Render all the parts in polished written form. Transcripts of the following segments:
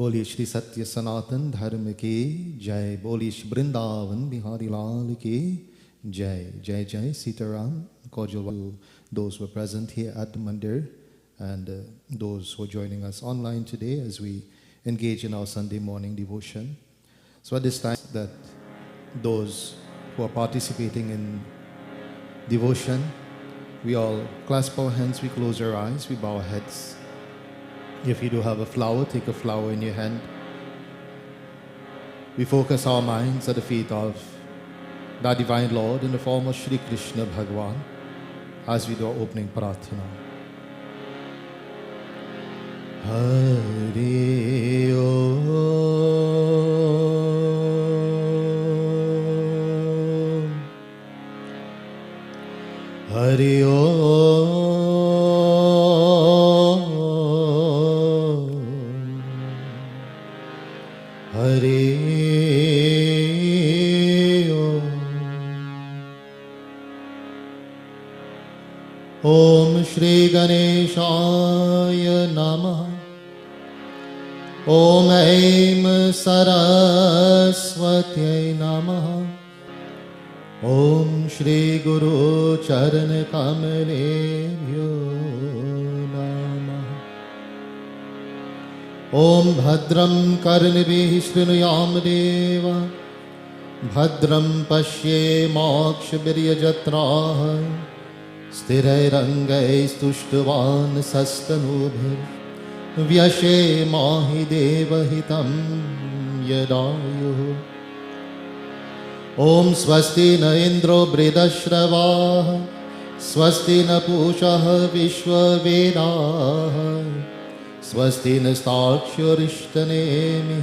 बोलिए श्री सत्य सनातन धर्म की जय। बोलिए श्री वृंदावन बिहारी लाल की जय। जय जय Sitaram. Cordial welcome to those who are present here at the Mandir and those who are joining us online today as we engage in our Sunday morning devotion. So at this time that those who are participating in devotion, we all clasp our hands, we close our eyes, we bow our heads. If you do have a flower, take a flower in your hand. We focus our minds at the feet of the Divine Lord in the form of Shri Krishna Bhagwan as we do our opening prarthana. Hari Om Hari Om Hari Om Shri Ganeshaya Namah Om Aim Saraswatyai Namah Om Shri Guru Charan Kamalebhyo Namah Om Bhadram Karnibhi Srinuyam Deva Bhadram Pashye Mokshabirya Jatrah Sthirairangai Stushtuvan Sastanubhir Vyashe Mahi Devahitam Yadayu Om Swasti Na Indro Bridashravaha Swasti Na Pushaha Vishwavedaha Swasti Na Stakshurishtanemi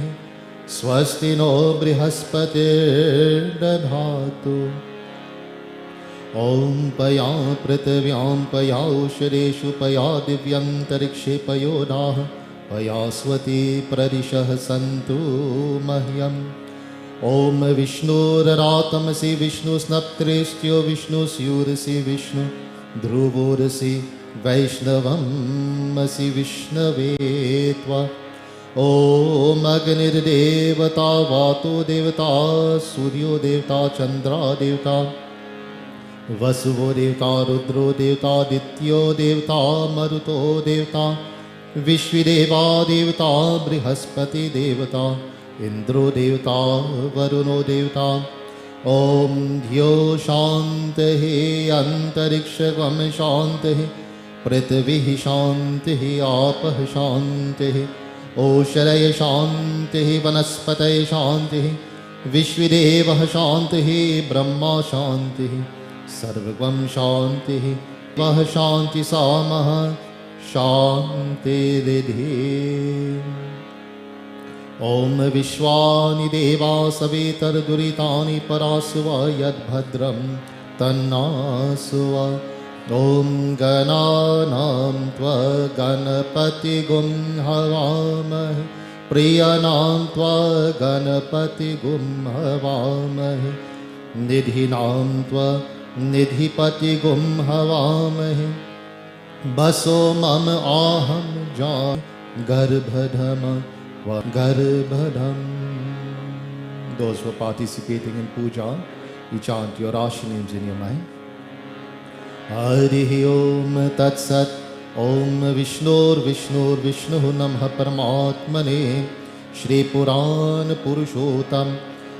Swasti No Brihaspatir Dadhatu Om Paya Pratavyam Paya Ushareshu Paya Divyantarikshe Payodah Paya Swati Pradishah Santu Mahyam Om Vishnu Ratamasi Vishnu Snaptristyo Vishnu Syurasi Vishnu Dhruvorasi Vaishnavam Asi Vishnavetva Om Agnir Devata Vato Devata Suryo Devata Chandra Devata Vasuvo Devta, Rudro Devta, Dityo Devta, Maruto Devta, Vishvideva Devta, Brihaspati Devta, Indro Devta, Varuno Devta, Om Dhyo Shantihi, Antarikshagam Shantihi, Prithvihi Shantihi, Apah Shantihi, Osharaya Shantihi, Vanaspataya Shantihi, Vishvideva Shantihi, Brahma Shantihi, Sarvam Shanti Vah Shanti Samah Shanti Ridhi Om Vishwani Deva Savitar Duritani Parasuva Yad Bhadram Tannasuva Om Gananam Tva Ganapati Gum Havamahi Priyanam Tva Ganapati Gum Havamahi Nidhinam Tva Nidhipati Gum Havamahi Baso Mam Aham Jan Garbhadham Garbhadham. Those who are participating in puja, you chant your Rashi names in your mind. Hari Om Tat Sat Om Vishnur Vishnur Vishnu Namah Paramatmane Shri Puran Purushottam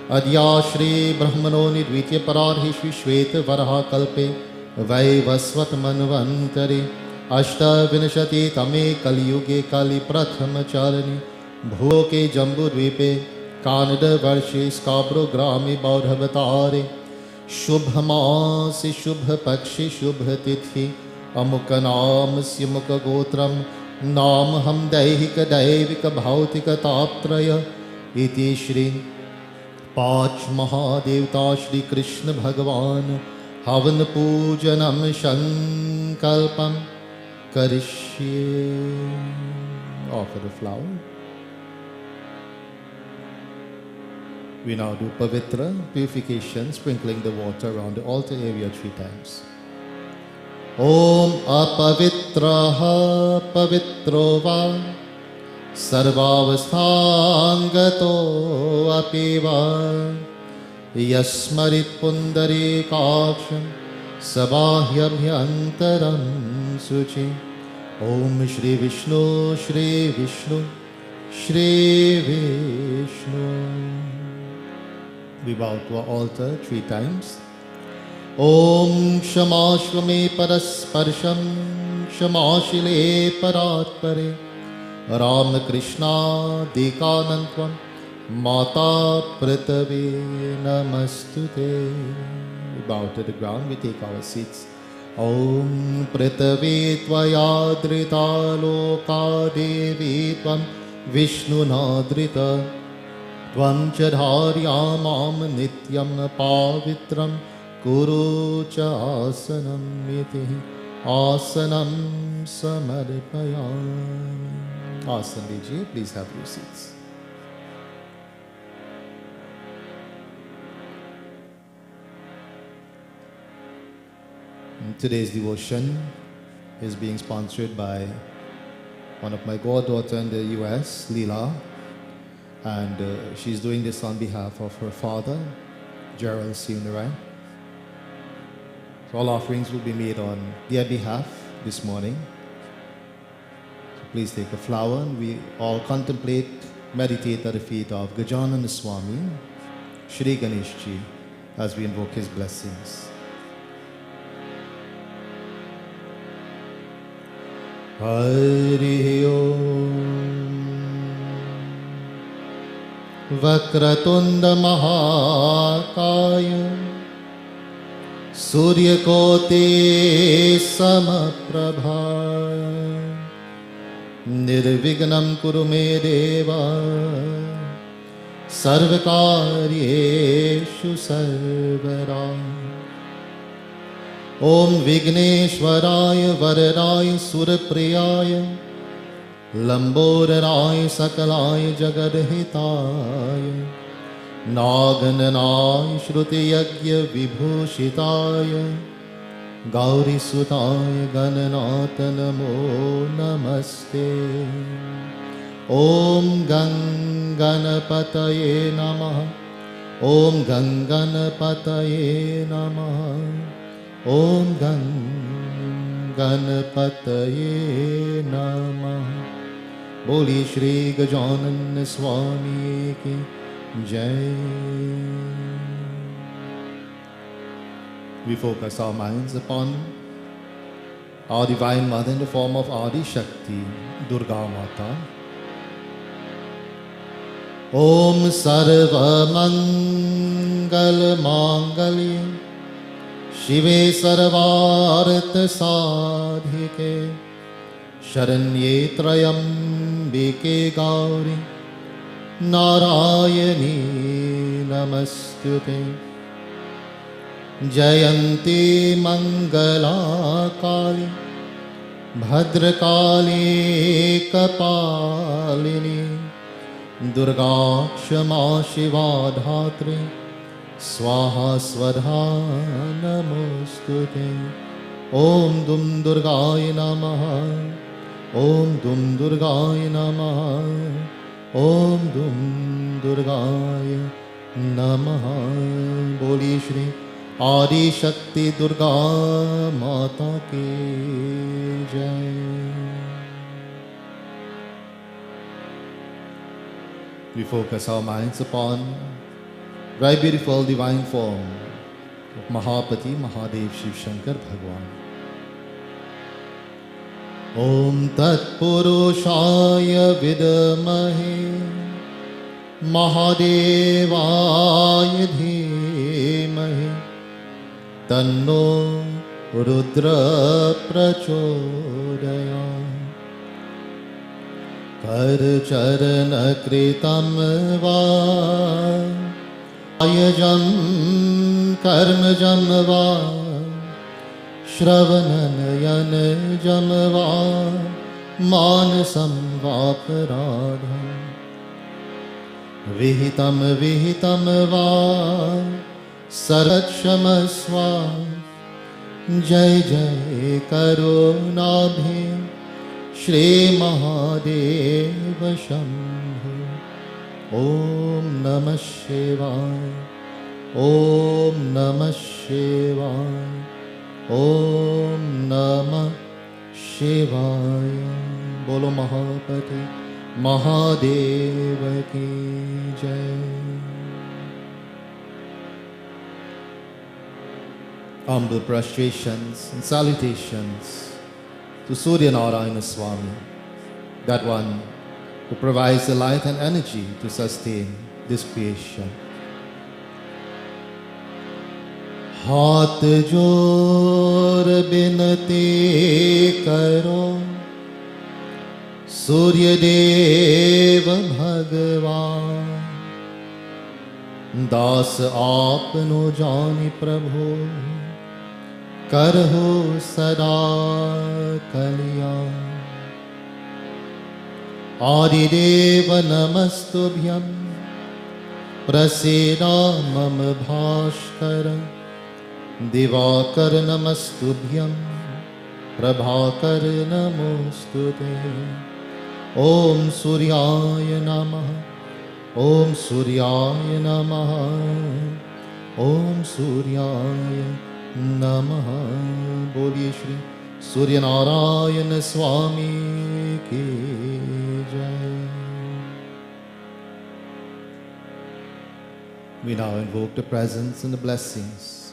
Adya Shri Brahmano Nidvitya Pararhi Shri Shweta Varaha Kalpe Vaivasvat Manvantari Ashta Vinashati Tame Kaliyuge Kali Prathama Charani Bhoke Jambu Dvipe Kanada Varshi Skabro Grami Baudhavatare Shubhamasi Shubha Pakshi Shubha Tithi Amukanam Simukha Gotram Nam Ham Daihika Daivika Bhautika Taptraya Iti Shri पांच महादेवता श्री कृष्ण भगवान हवन पूजनम संकल्पम करिष्ये. Offer the flower. We now do pavitra, purification, sprinkling the water around the altar area 3 times. Om apavitraha pavitro va सर्वावस्थांगतो अपि वा यस्मरित्पुण्डरीकाक्षं सबाह्यभ्यन्तरं शुचि ओम Shri Vishnu Shri Vishnu Shri Vishnu. We bow to our altar 3 times. Om Kshamaashvame Parasparsham Kshamaashile Paratpare Ram Krishna Dekanantvam Mata Pritave Namastute. We bow to the ground, we take our seats. Om Pritave Tvaya Drita Loka Devi Tvam Vishnu Nadrita Tvam Chadharyamam Nityam Pavitram Kuru Cha Asanam Iti Asanam Samarpayami. Asan Lijiye, please have your seats. Today's devotion is being sponsored by one of my goddaughter in the US, Leela, and she's doing this on behalf of her father, Gerald Siunarai. So all offerings will be made on their behalf this morning. So please take a flower and we all contemplate, meditate at the feet of Gajanana Swami, Shri Ganeshji, as we invoke his blessings. Hari Om Vakratunda Mahakaya Suryakote Samaprabha Nirvignam Kurume Deva Sarvakaryeshu Sarvara. Om Vigneshwaraya Varadaya Surapriyaya Lamboraraya Sakalaya Jagadhitaya Nagananaya Shruti Yagya Vibhushitaya Gauri Sutaya Gananata Namo Namaste. Om Ganganapataye Namaha. Om Ganganapataye Namaha. Om Ganapataye Namah. Boli Shri Gajanana Swami ki Jai. We focus our minds upon our Divine Mother in the form of Adi Shakti, Durga Mata. Om Sarva Mangal Mangali Shive Sarvartha Sadhike Sharanye Trayambike Gauri Narayani Namastute Jayanti Mangala Kali Bhadrakali Kapalini Durga Kshama Shiva Dhatri Swaha Swadha Namostute. Om Dum Durgaya Namaha. Om Dum Durgaya Namaha. Om Dum Durgaya Namaha. Boli Shri Adi Shakti Durga Mata Ki Jai. We focus our minds upon very beautiful divine form of Mahapati Mahadev Shiv Shankar Bhagwan. Om Tat Purushaya Vidamahe Mahadevaya Dhimahi Tanno Rudra Prachodaya. Kar Charana Kritam Va Ayajam Karmajam Va Shravanayan Jamva Manasam Vaparadha Vihitam Vihitam Va Saratchamasva Jai Jai Karunabhi Shri Mahadev Shambho. Om Namah Shivaya. Om Namah Shivaya. Om Namah Shivaya. Bolo Mahapati Mahadeva ki jai. Humble prostrations and salutations to Surya Narayana Swami, that one who provides the light and energy to sustain this creation. हाथ जोर बिनती करो सूर्य देव भगवान, दास आपनो जानि प्रभु करहु सदा कल्याण। आदिदेव नमस्तुभ्यं प्रसीदा मम भास्कर, दिवाकर नमस्तुभ्यं प्रभाकर नमोस्तुते। ओम सूर्याय नमः, ओम सूर्याय नमः, ओम सूर्याय नमः। बोलिए श्री सूर्य नारायण स्वामी की जय। We now invoke the presence and the blessings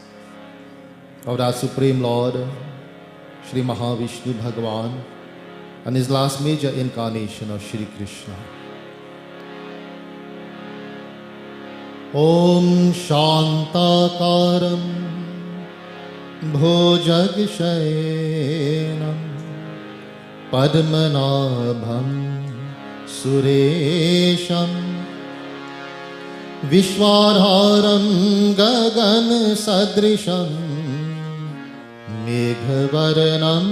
of our Supreme Lord, Shri Mahavishnu Bhagavan, and his last major incarnation of Shri Krishna. Om Shantakaram Bhojagshayinam Padmanabham Suresham Vishwadharam Gagan Sadrisham Meghavarnam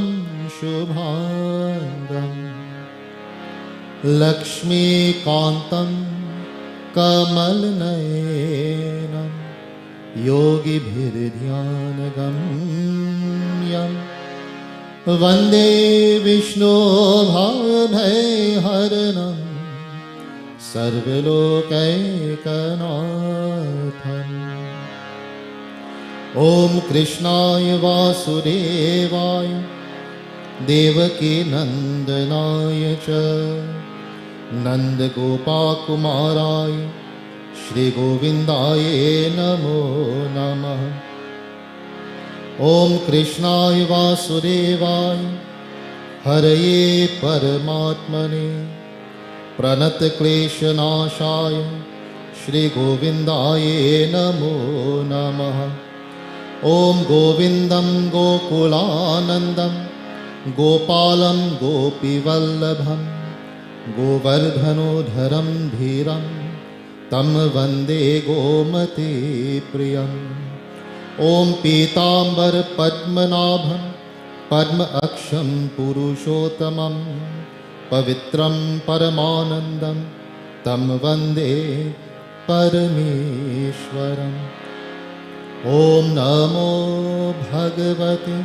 Shubhangam Lakshmi Kantam Kamalnayanam Yogi Bhirdhyanagamyam Vande Vishnu Bhavabhayharanam Sarvalokaikanathan. Om Krishnaya Vasudevaya Devaki Nandanaya cha Nanda Gopakumaraya Shri Govindaye Namo Namaha. Om Krishnaya Vasudevaya Haraye Paramatmane Pranat Klesha Nashaya Shri Govindaye Namo Namaha. Om Govindam Gokulanandam Gopalam Gopivallabham Govardhanodharam Dhiram Tam Vande Gomati Priyam. Om Pitambar Padmanabham Padma Aksham Purushottamam Pavitram Paramanandam Tam Vande Parameshwaram. Om Namo Bhagavate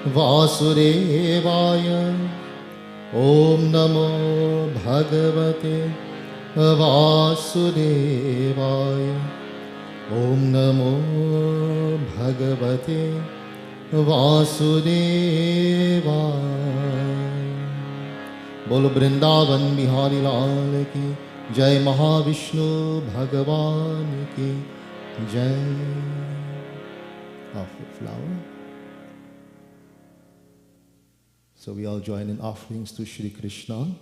Vasudevaya. Om Namo Bhagavate Vasudevaya. Om Namo Bhagavate Vasudevaya. Bolo Vrindavan Bihari Lal ki Jai, Mahavishnu Bhagavan ki Jai. Offer flower. So we all join in offerings to Shri Krishna.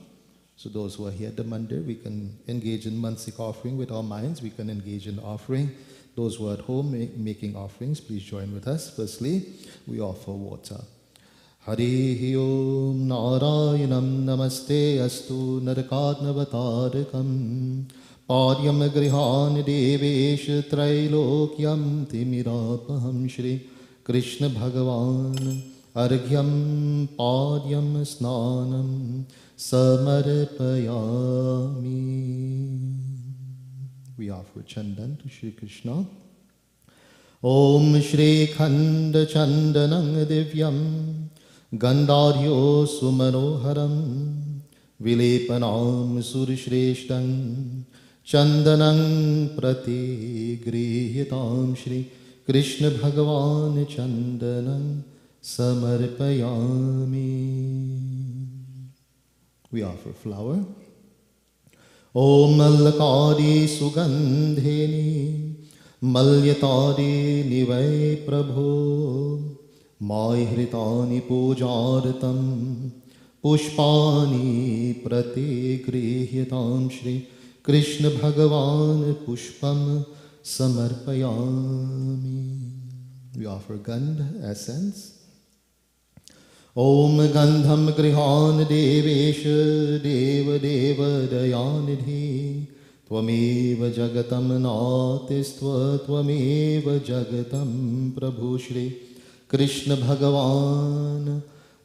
So those who are here at the mandir, we can engage in mansik offering with our minds. We can engage in offering. Those who are at home making offerings, please join with us. Firstly, we offer water. Harihi Om Narayanam Namaste Astu Narakadnavatarakam Padyam Grihan Devesh Trailokyam Timirapaham Shri Krishna Bhagavan Arghyam Padyam Snanam Samarpayami. We offer Chandan to Shri Krishna. Om Shri Khanda Chandanang Divyam गन्धाढ्यो सुमनोहरं विलेपनां सुरश्रेष्ठं चन्दनं प्रतिगृह्यतां Shri Krishna भगवान चन्दनं समर्पयामि. We offer flower. Om Mallakadi Sugandheni Malyatadi Nivai Prabhu Mai Hritani Pujartam Pushpani Pratigrihyatam Shri Krishna Bhagavan Pushpam Samarpayami. We offer Gandha essence. Om Gandham Grihan Devesha Deva Deva Dayanidhi Tvameva Jagatam Natistva Tvameva Jagatam Prabhu Shri Krishna Bhagavan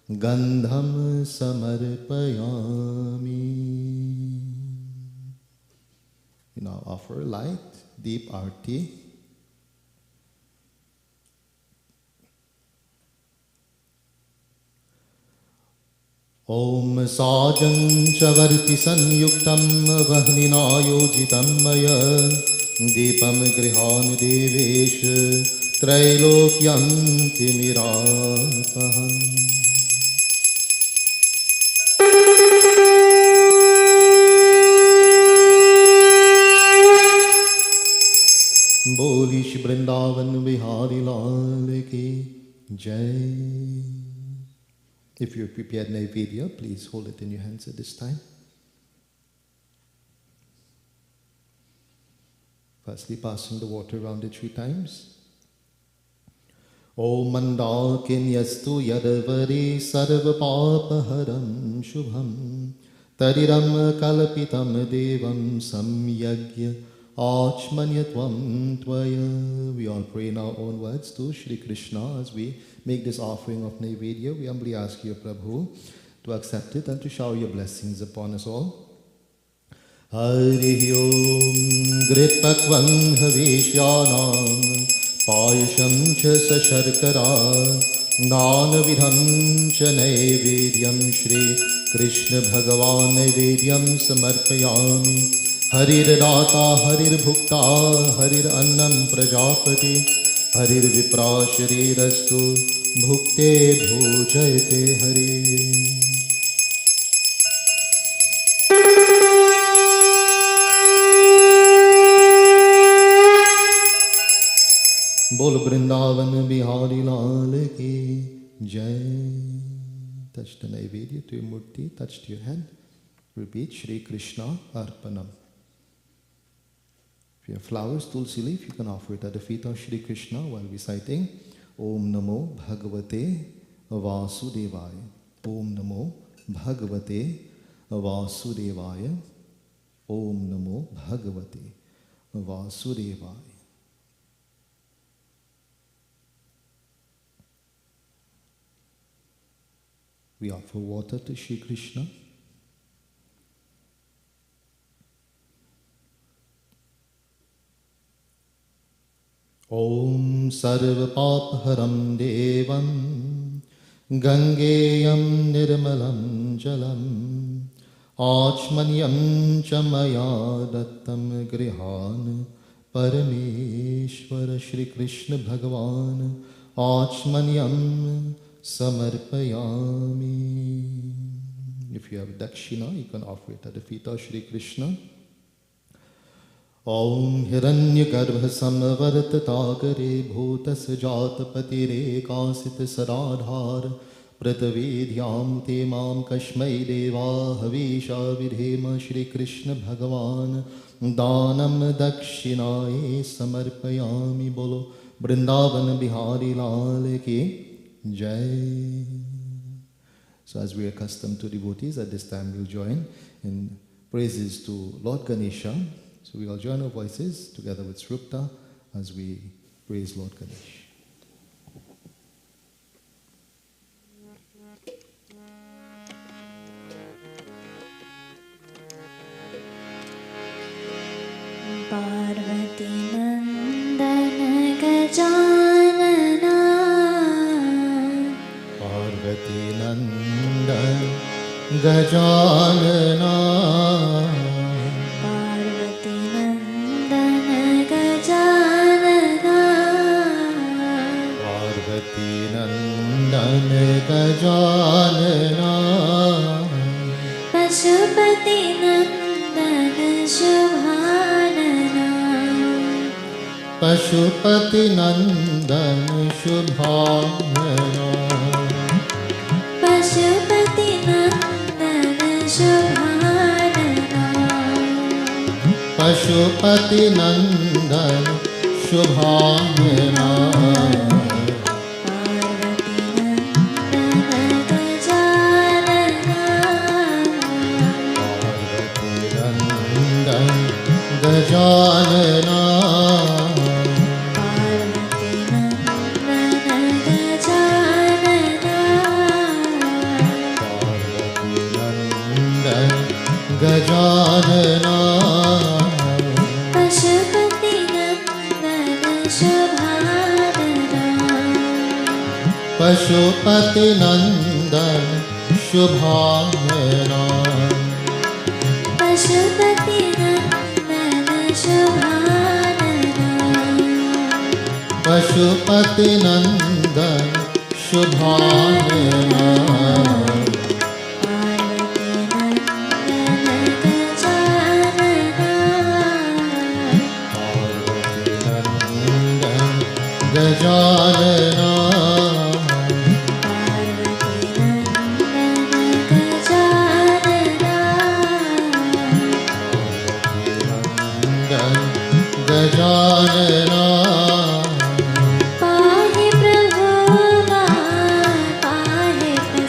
Gandham Samarpayami. We now offer light, deep arti. Om Sajam Chavarti Sanyuktam Vahnina Yojitam Maya Deepam Grihan Devesh Trailokyam Timirapaham. Bolish Vrindavan Bihari Lal Ki Jai. If you're prepared Naivedya, please hold it in your hands at this time. Firstly, passing the water around it 3 times. Om Mandakinyastu Yadavari Sarva Papaharam Shubham Tariram Kalapitam Devam Samyagya Achmanyatvam Tvaya. We all pray in our own words to Shri Krishna as we make this offering of Naivedya. We humbly ask you, Prabhu, to accept it and to shower your blessings upon us all. Hari Om Gripakvam Havishyanam Payasham Cha Sasharkara Nanavidham Cha Naivedyam Shri Krishna Bhagavan Naivedyam Samarpayami. Harir Data Harir Bhukta Harir Annam Prajapati Harir Vipra Sharirastu Bhukte Bhojayate Hari. Bol Vrindavan Bihari Lal Ki Jai. Touch the Naivedya to your murti, touch to your hand. Repeat Shri Krishna Arpanam. If you have flowers, tulsi leaf, you can offer it at the feet of Shri Krishna while reciting Om Namo Bhagavate Vasudevaya. Om Namo Bhagavate Vasudevaya. Om Namo Bhagavate Vasudevaya. We offer water to Shri Krishna. Om Sarva Papharam Devam Gangeyam Nirmalam Jalam Achmanyam Chamaya Dattam Grihan Parameshwara Shri Krishna Bhagavan Achmanyam Samarpayami. If you have dakshina, you can offer it at the feet of Shri Krishna. Om Hiranyagarbha Samvartatagare Bhutas Jatapatire Kasit Saradhar Pratavedhyam Temam Kashmai Deva Havisha Vidhema Shri Krishna Bhagavan Danam Dakshinaye Samarpayami. Bolo Vrindavan Bihari Lal Ki Jai. So as we are accustomed to devotees, at this time we'll join in praises to Lord Ganesha. So we all join our voices together with Srupta as we praise Lord Ganesh. Parvati Nandana Gajanana Parvati Gajanana Parvati नंदन गजानना पार्वती नंदन गजानना पशुपति नंदन शुभानना पशुपति नंदन शुभानना पशुपति नंदन शुभानना पशुपति नंदन शुभानना गजानना पार्वती नंदन गजानना पार्वती नंदन गजानना पशुपति नंदन शुभानना पशुपति नंदन शुभानना पशुपति नंदन शुभानना पशुपति नंदन शुभानना पार्वती नंदन गजानना पार्वती नंदन गजानना पार्वती नंदन गजानना नंदन गजानना पाहि प्रभु मां पाहि प्रसन्ना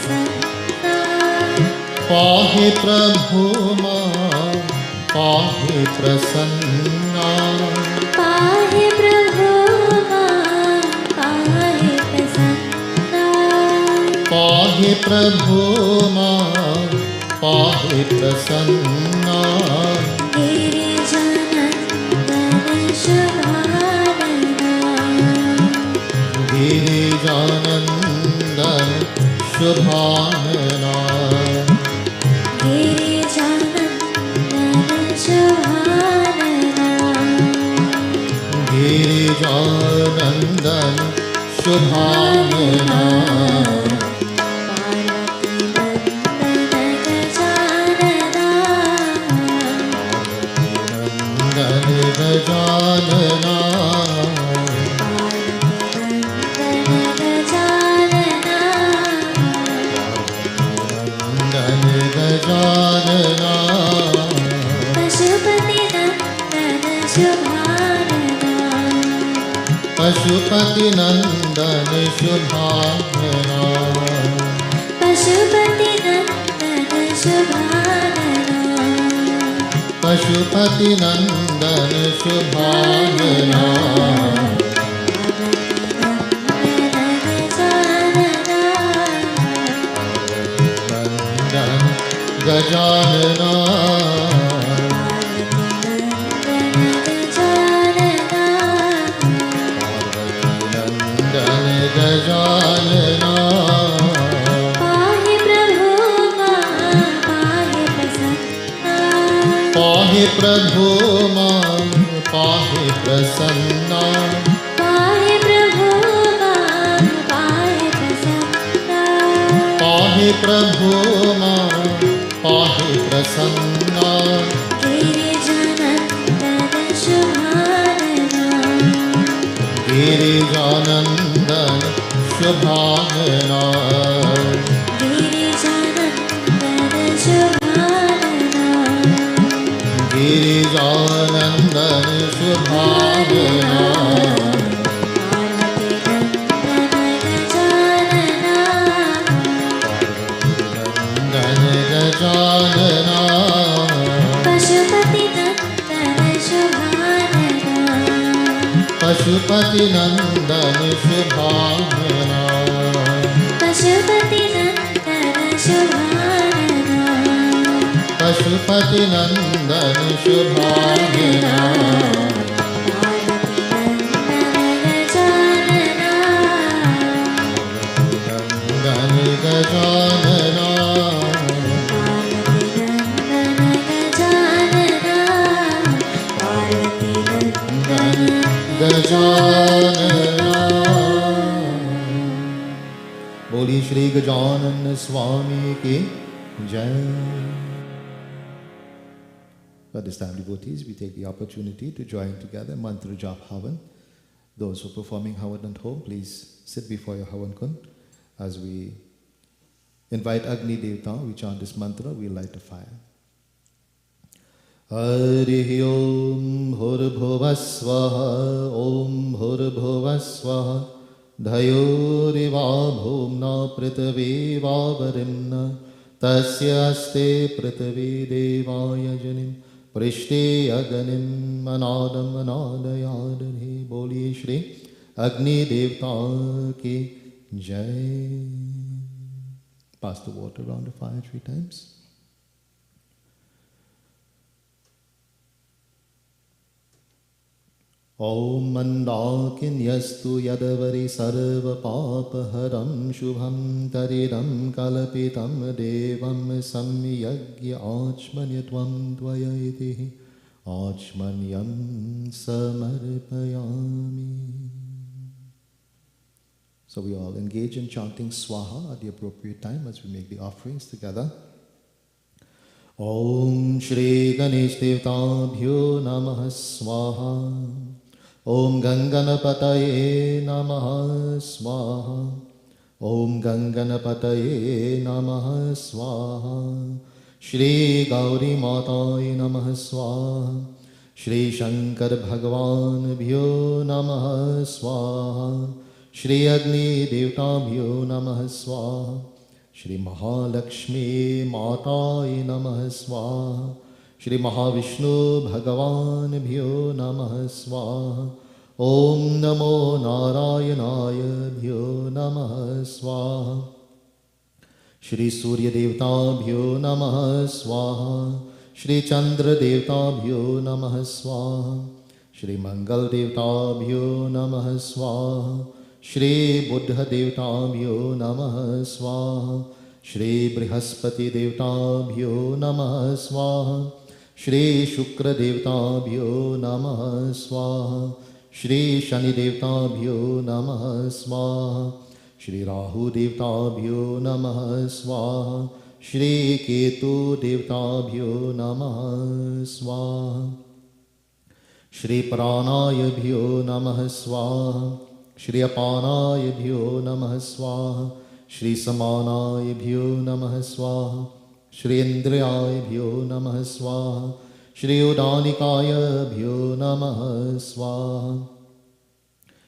पाहि प्रभु मां पाहि प्रसन्ना पाहि प्रभु मां पाहि प्रसन्ना पाहि प्रभु मां पाहि प्रसन्ना गिरिजानन्दन शुभानना गिरिजानन्दन शुभानना गिरिजानन्दन शुभानना गिरिजानन्दन शुभानना पशुपति नंदन शुभानना पशुपति नंदन शुभानना पशुपति नंदन शुभानना नंदन गजानना गजानना पाहि प्रभु मां पाहि प्रसन्ना पाहि प्रभु मां पाहि प्रसन्ना पाहि प्रभु मां पाहि प्रसन्ना पाहि प्रभु मां पाहि प्रसन्ना गिरिजानन्दन शुभानना गिरिजानन्दन शुभानना गिरिजानन्दन शुभानना गिरिजानन्दन शुभानना नंदन गजानना पशुपति नंदन शुभानना पशुपति नंदन शुभानना पशुपति नंदन शुभानना पशुपति नंदन शुभानना पार्वती नंदन गजानना नंदन गजानना गजानन स्वामी की जय. At this time, devotees, we take the opportunity to join together mantra jap havan. Those who are performing havan at home, please sit before your havan kund. As we invite Agni Devta, we chant this mantra, we light a fire. Hari Om Bhurabhuvasvaha Om Bhurabhuvasvaha Dhayoriva Bhumna Prithvi Vavarina Tasya Aste Prithvi Devaya Janim Prishti Aganim Manadam Manadayadani. Boliye Shri Agni Devta ki Jai. Pass the water around the fire 3 times. Om Mandakinyastu Yadavari Sarva Papaharam Shubham Taridam Kalapitam Devam Samyagya Achmanyatvam Dvayayati Achmanyam Samarpayami. So we all engage in chanting Swaha at the appropriate time as we make the offerings together. Om Shri Ganesh Devtabhyo Namaha Swaha. Om Ganganapataye Namaha Swaha. Om Ganganapataye Namaha Swaha. Shri Gauri Mataye Namaha Swaha. Shri Shankar Bhagwan Bhyo Namaha Swaha. Shri Agni Devtabhyo Namaha Swaha. Shri Mahalakshmi Mataye Namaha Swaha. Shri Mahavishnu Bhagavan Bhyo Namaha Swaha. Om Namo Narayanaya Bhyo Namaha Swaha. Shri Surya Devta Bhyo Namaha Swaha. Shri Chandra Devta Bhyo Namaha Swaha. Shri Mangal Devta Bhyo Namaha Swaha. Shri Buddha Devta Bhyo Namaha Swaha. Shri Brihaspati Devta Bhyo Namaha Swaha. Shri Shukra Devta Bhyo Namaha Swaha. Shri Shani Devta Bhyo Namaha Swaha. Shri Rahu Devta Bhyo Namaha Swaha. Shri Ketu Devta Bhyo Namaha Swaha. Shri Pranaya Bhyo Namaha Swaha. Shri Apanaya Bhyo Namaha Swaha. Shri Samanaya Bhyo Namaha Swaha. Shri Indriyaya Bhyo Namaha Swaha. Shri Udanikaya Bhyo Namaha Swaha.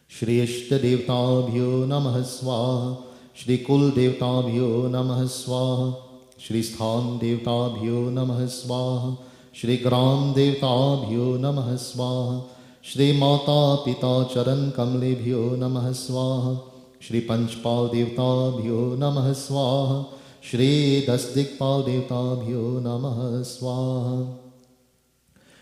Shri Ishta Devta Bhyo Namaha Swaha. Shri Kul Devta Bhyo Namaha Swaha. Shri Sthan Devta Bhyo Namaha Swaha. Shri Gram Devta Bhyo Namaha Swaha. Shri Mata Pita Charan Kamle Bhyo Namaha Swaha. Shri Panchpal Devta Bhyo Namaha Swaha. Shri Dasdikpal Devta Bhyo Namaha Swaha.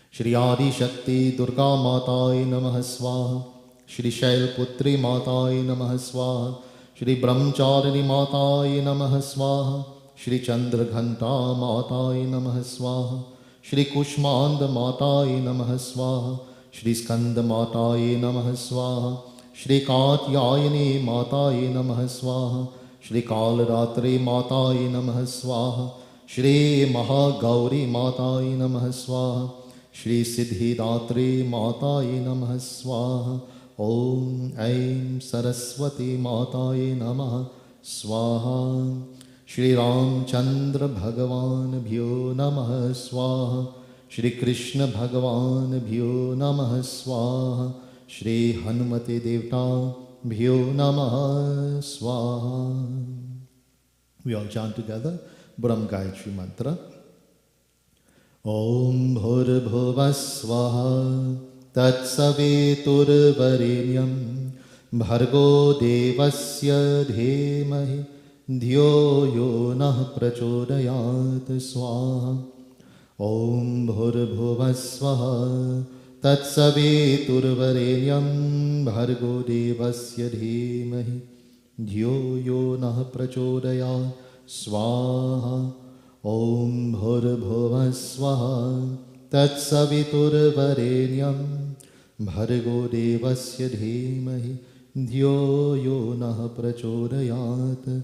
Shri Adi Shakti Durga Mataye Namaha Swaha. Shri Shailputri Mataye Namaha Swaha. Shri Brahmacharini Mataye Namaha Swaha. Shri Chandraghanta Mataye Namaha Swaha. Shri Kushmanda Mataye Namaha Swaha. Shri Skanda Mataye Namaha Swaha. Shri Katyayani Mataye Namaha Swaha. Shri Kalaratri Mataye Namaha Swaha. Shri Mahagauri Mataye Namaha Swaha. Shri Siddhidatri Mataye Namaha Swaha. Om Aim Saraswati Mataye Namaha Swaha. Shri Ramchandra Bhagavan Bhyo Namaha Swaha. Shri Krishna Bhagavan Bhyo Namaha Swaha. Shri Hanumate Devta Bhyo Namaha Swaha. We all chant together Brahm Gayatri Mantra. Om Bhurabhuvasvaha Tatsaviturvarenyam Bhargo Devasya Dhemahi Dhyo Yo Nah Prachodayat Swaha. Om Bhurabhuvasvaha Tatsaviturvarenyam Bhargo Devasya Dhemahi Dhyo Yo Nah Prachodayat Swaha. Om Bhurabhuvasvaha Tatsaviturvarenyam Bhargo Devasya Dhemahi Dhyo Yo Nah Prachodayat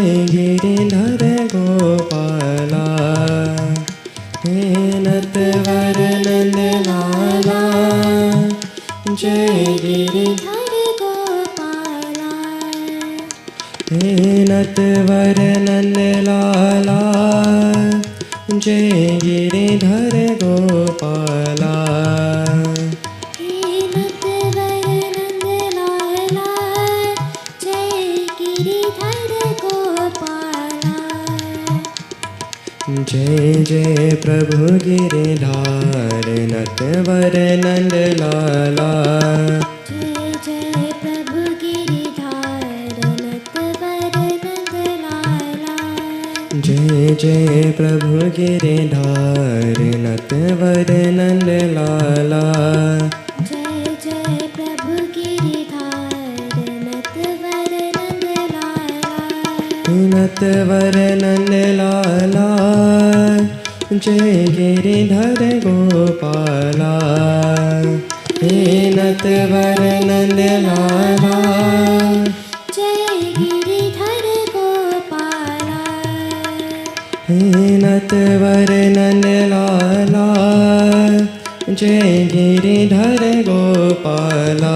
जय गिरिधर गोपाला हे नटवर नंद लाला जय गिरिधर गोपाला जय जय प्रभु गिरिधार नटवर नंद लाला जय जय प्रभु गिरिधार नटवर नंद लाला जय जय प्रभु गिरिधार नटवर नंद लाला जय जय प्रभु गिरिधार नटवर नंद लाला नटवर नंद लाला जय गिरिधर गोपाला हे नटवर नंद लाला जय गिरिधर गोपाला हे नटवर नंद लाला जय गिरिधर गोपाला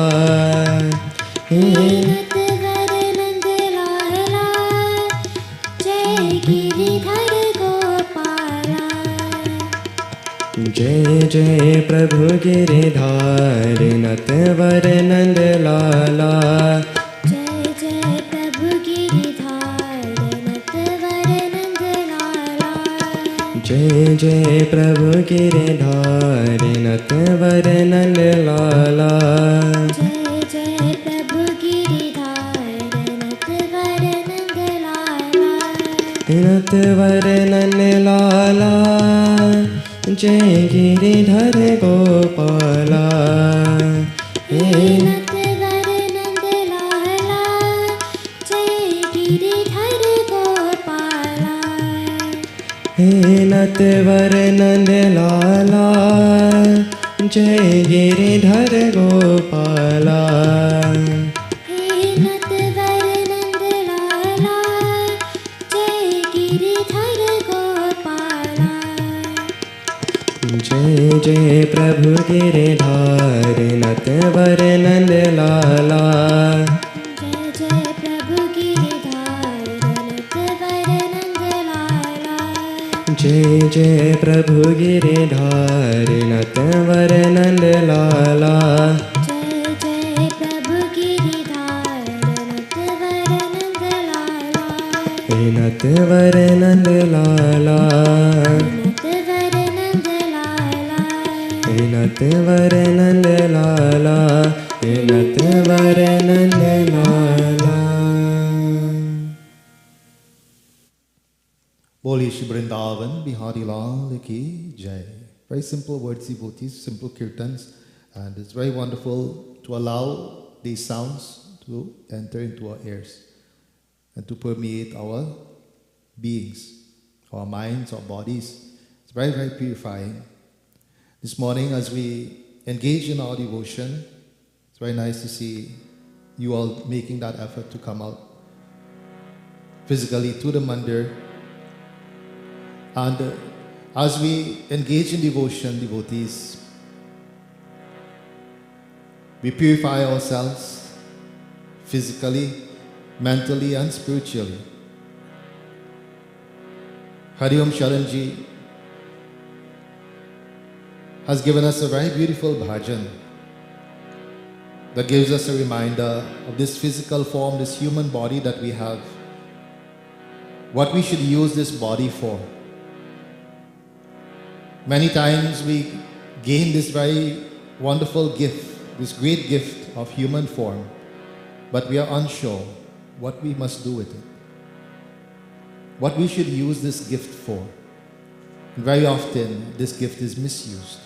हे हे नटवर नंद लाला जय गिरिधर गोपाला जय जय प्रभु गिरिधार नटवर नंद लाला जय जय प्रभु गिरिधार नटवर नंद लाला जय जय प्रभु गिरिधार नटवर नंद लाला जय जय प्रभु गिरिधार नटवर नंद लाला नटवर नंद लाला जय गिरिधर गोपाला हे हे नटवर नंद लाला जय गिरिधर गोपाला हे नटवर नंद लाला जय गिरिधर गोपाला हे नटवर नंद लाला जय गिरिधर गोपाला जय जय प्रभु गिरिधार नटवर नंद लाला जय जय प्रभु गिरिधार नटवर नंद लाला जय जय प्रभु गिरिधार नटवर नंद लाला जय जय प्रभु गिरिधार नटवर नंद लाला हे नटवर नंद लाला नटवर नंद लाला हे नटवर नंद लाला हे नटवर नंद लाला Boli Shri Vrindavan Bihari Lal Ki Jai. Very simple words, devotees, simple kirtans, and it's very wonderful to allow these sounds to enter into our ears and to permeate our beings, our minds, our bodies. It's very, very purifying. This morning, as we engage in our devotion, it's very nice to see you all making that effort to come out physically to the mandir. And as we engage in devotion, devotees, we purify ourselves physically, mentally, and spiritually. Hari Om Sharanji has given us a very beautiful bhajan that gives us a reminder of this physical form, this human body that we have, what we should use this body for. Many times we gain this very wonderful gift, this great gift of human form, but we are unsure what we must do with it, what we should use this gift for. And very often this gift is misused,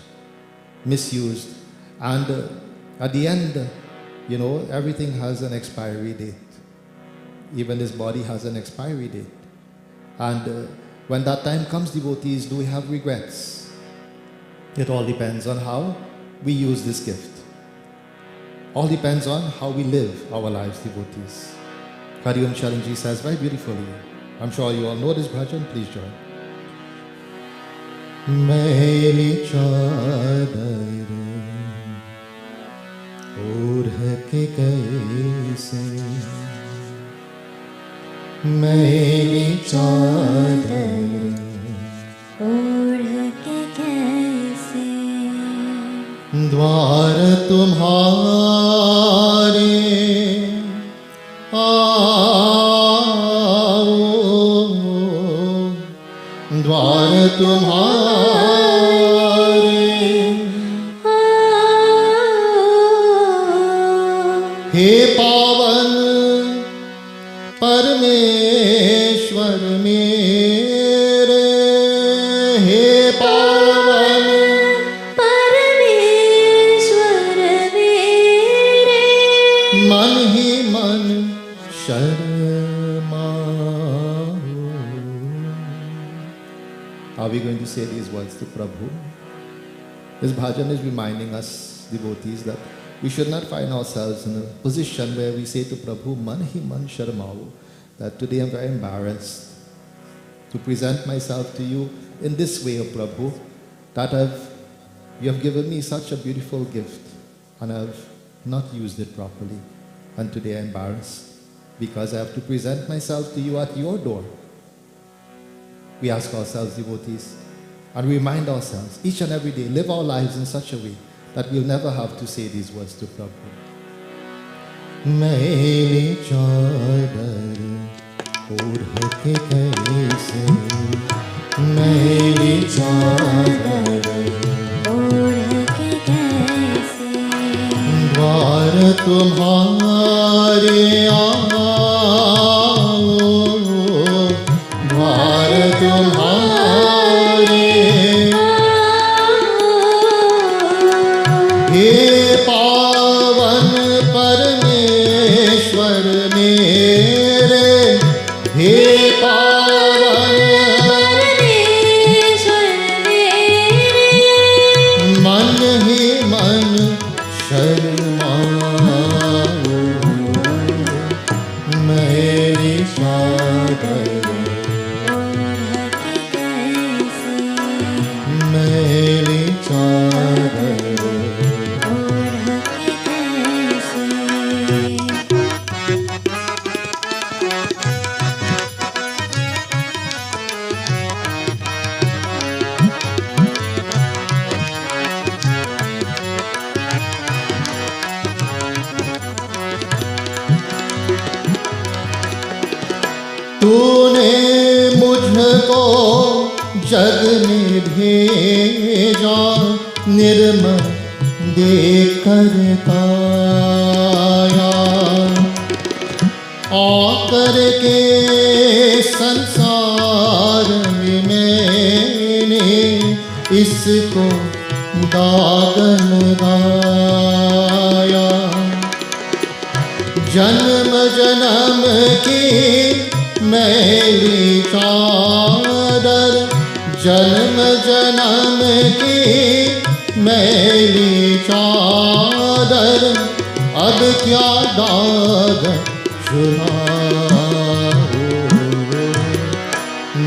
and at the end, everything has an expiry date. Even this body has an expiry date. And when that time comes, devotees, do we have regrets? It all depends on how we use this gift. All depends on how we live our lives, devotees. Hari Om Sharanji says very beautifully. I'm sure you all know this bhajan. Please join. Meri chadar ओढ़ के कैसे मैली चादर द्वार तुम्हारे आओ, द्वार तुम्हारे हे पावन परमेश्वर मेरे, हे पावन परमेश्वर मेरे, मन ही मन शर्माओ. Are we going to say these words to Prabhu? This bhajan is reminding us, devotees, that we should not find ourselves in a position where we say to Prabhu, man hi man sharmao, that today I'm very embarrassed to present myself to you in this way, O Prabhu, that you have given me such a beautiful gift and I've not used it properly. And today I'm embarrassed because I have to present myself to you at your door. We ask ourselves, devotees, and we remind ourselves each and every day, live our lives in such a way that we'll never have to say these words to Prabhu. मैली चादर ओढ़ के कैसे, मैली चादर ओढ़ के कैसे, द्वार तुम्हारे आओ, द्वार तुम्हारे हे पावन परमेश्वर मेरे, हे पावन परमेश्वर मेरे, मन ही मन शर्माओ, मेरी चादर ओढ़ के कैसे, मेरी चादर ओढ़ के कैसे. तूने मुझको जग में भेजा, निर्मल देकर काया, आकर के संसार में मैंने इसको दाग लगाया. जन्म जन्म की मैली चादर, जन्म जन्म की मैली चादर, अब क्या दाग छुड़ाओ,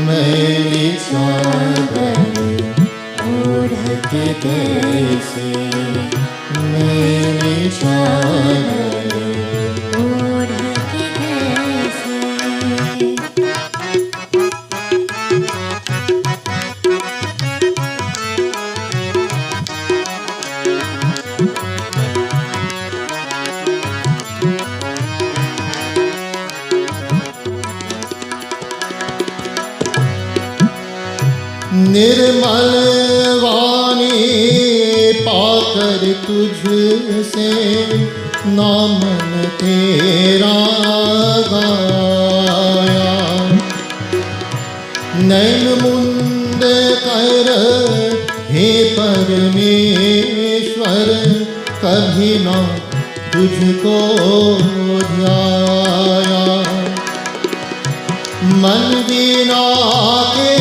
मैली चादर ओढ़ के कैसे, मैली चादर ओढ़ के कैसे. निर्मल वाणी पाकर तुझसे नामन तेरा गाया, नैन मुंद कर हे परमेश्वर, कभी ना तुझको ध्याया. मन बिना के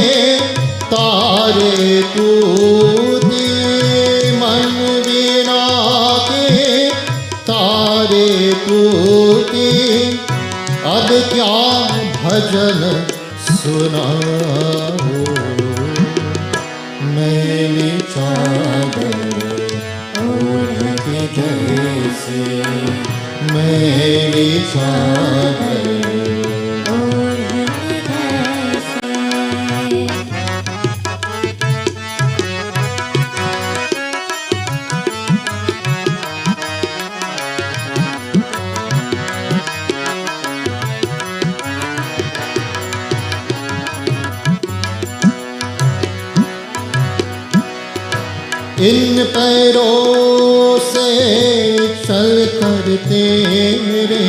तारे तूती, मन बिना के तारे तूती, अब क्या भजन सुनाओ, मैली चादर ओढ़ के कैसे, मैली चादर ओढ़ के कैसे. इन पैरों से चल कर तेरे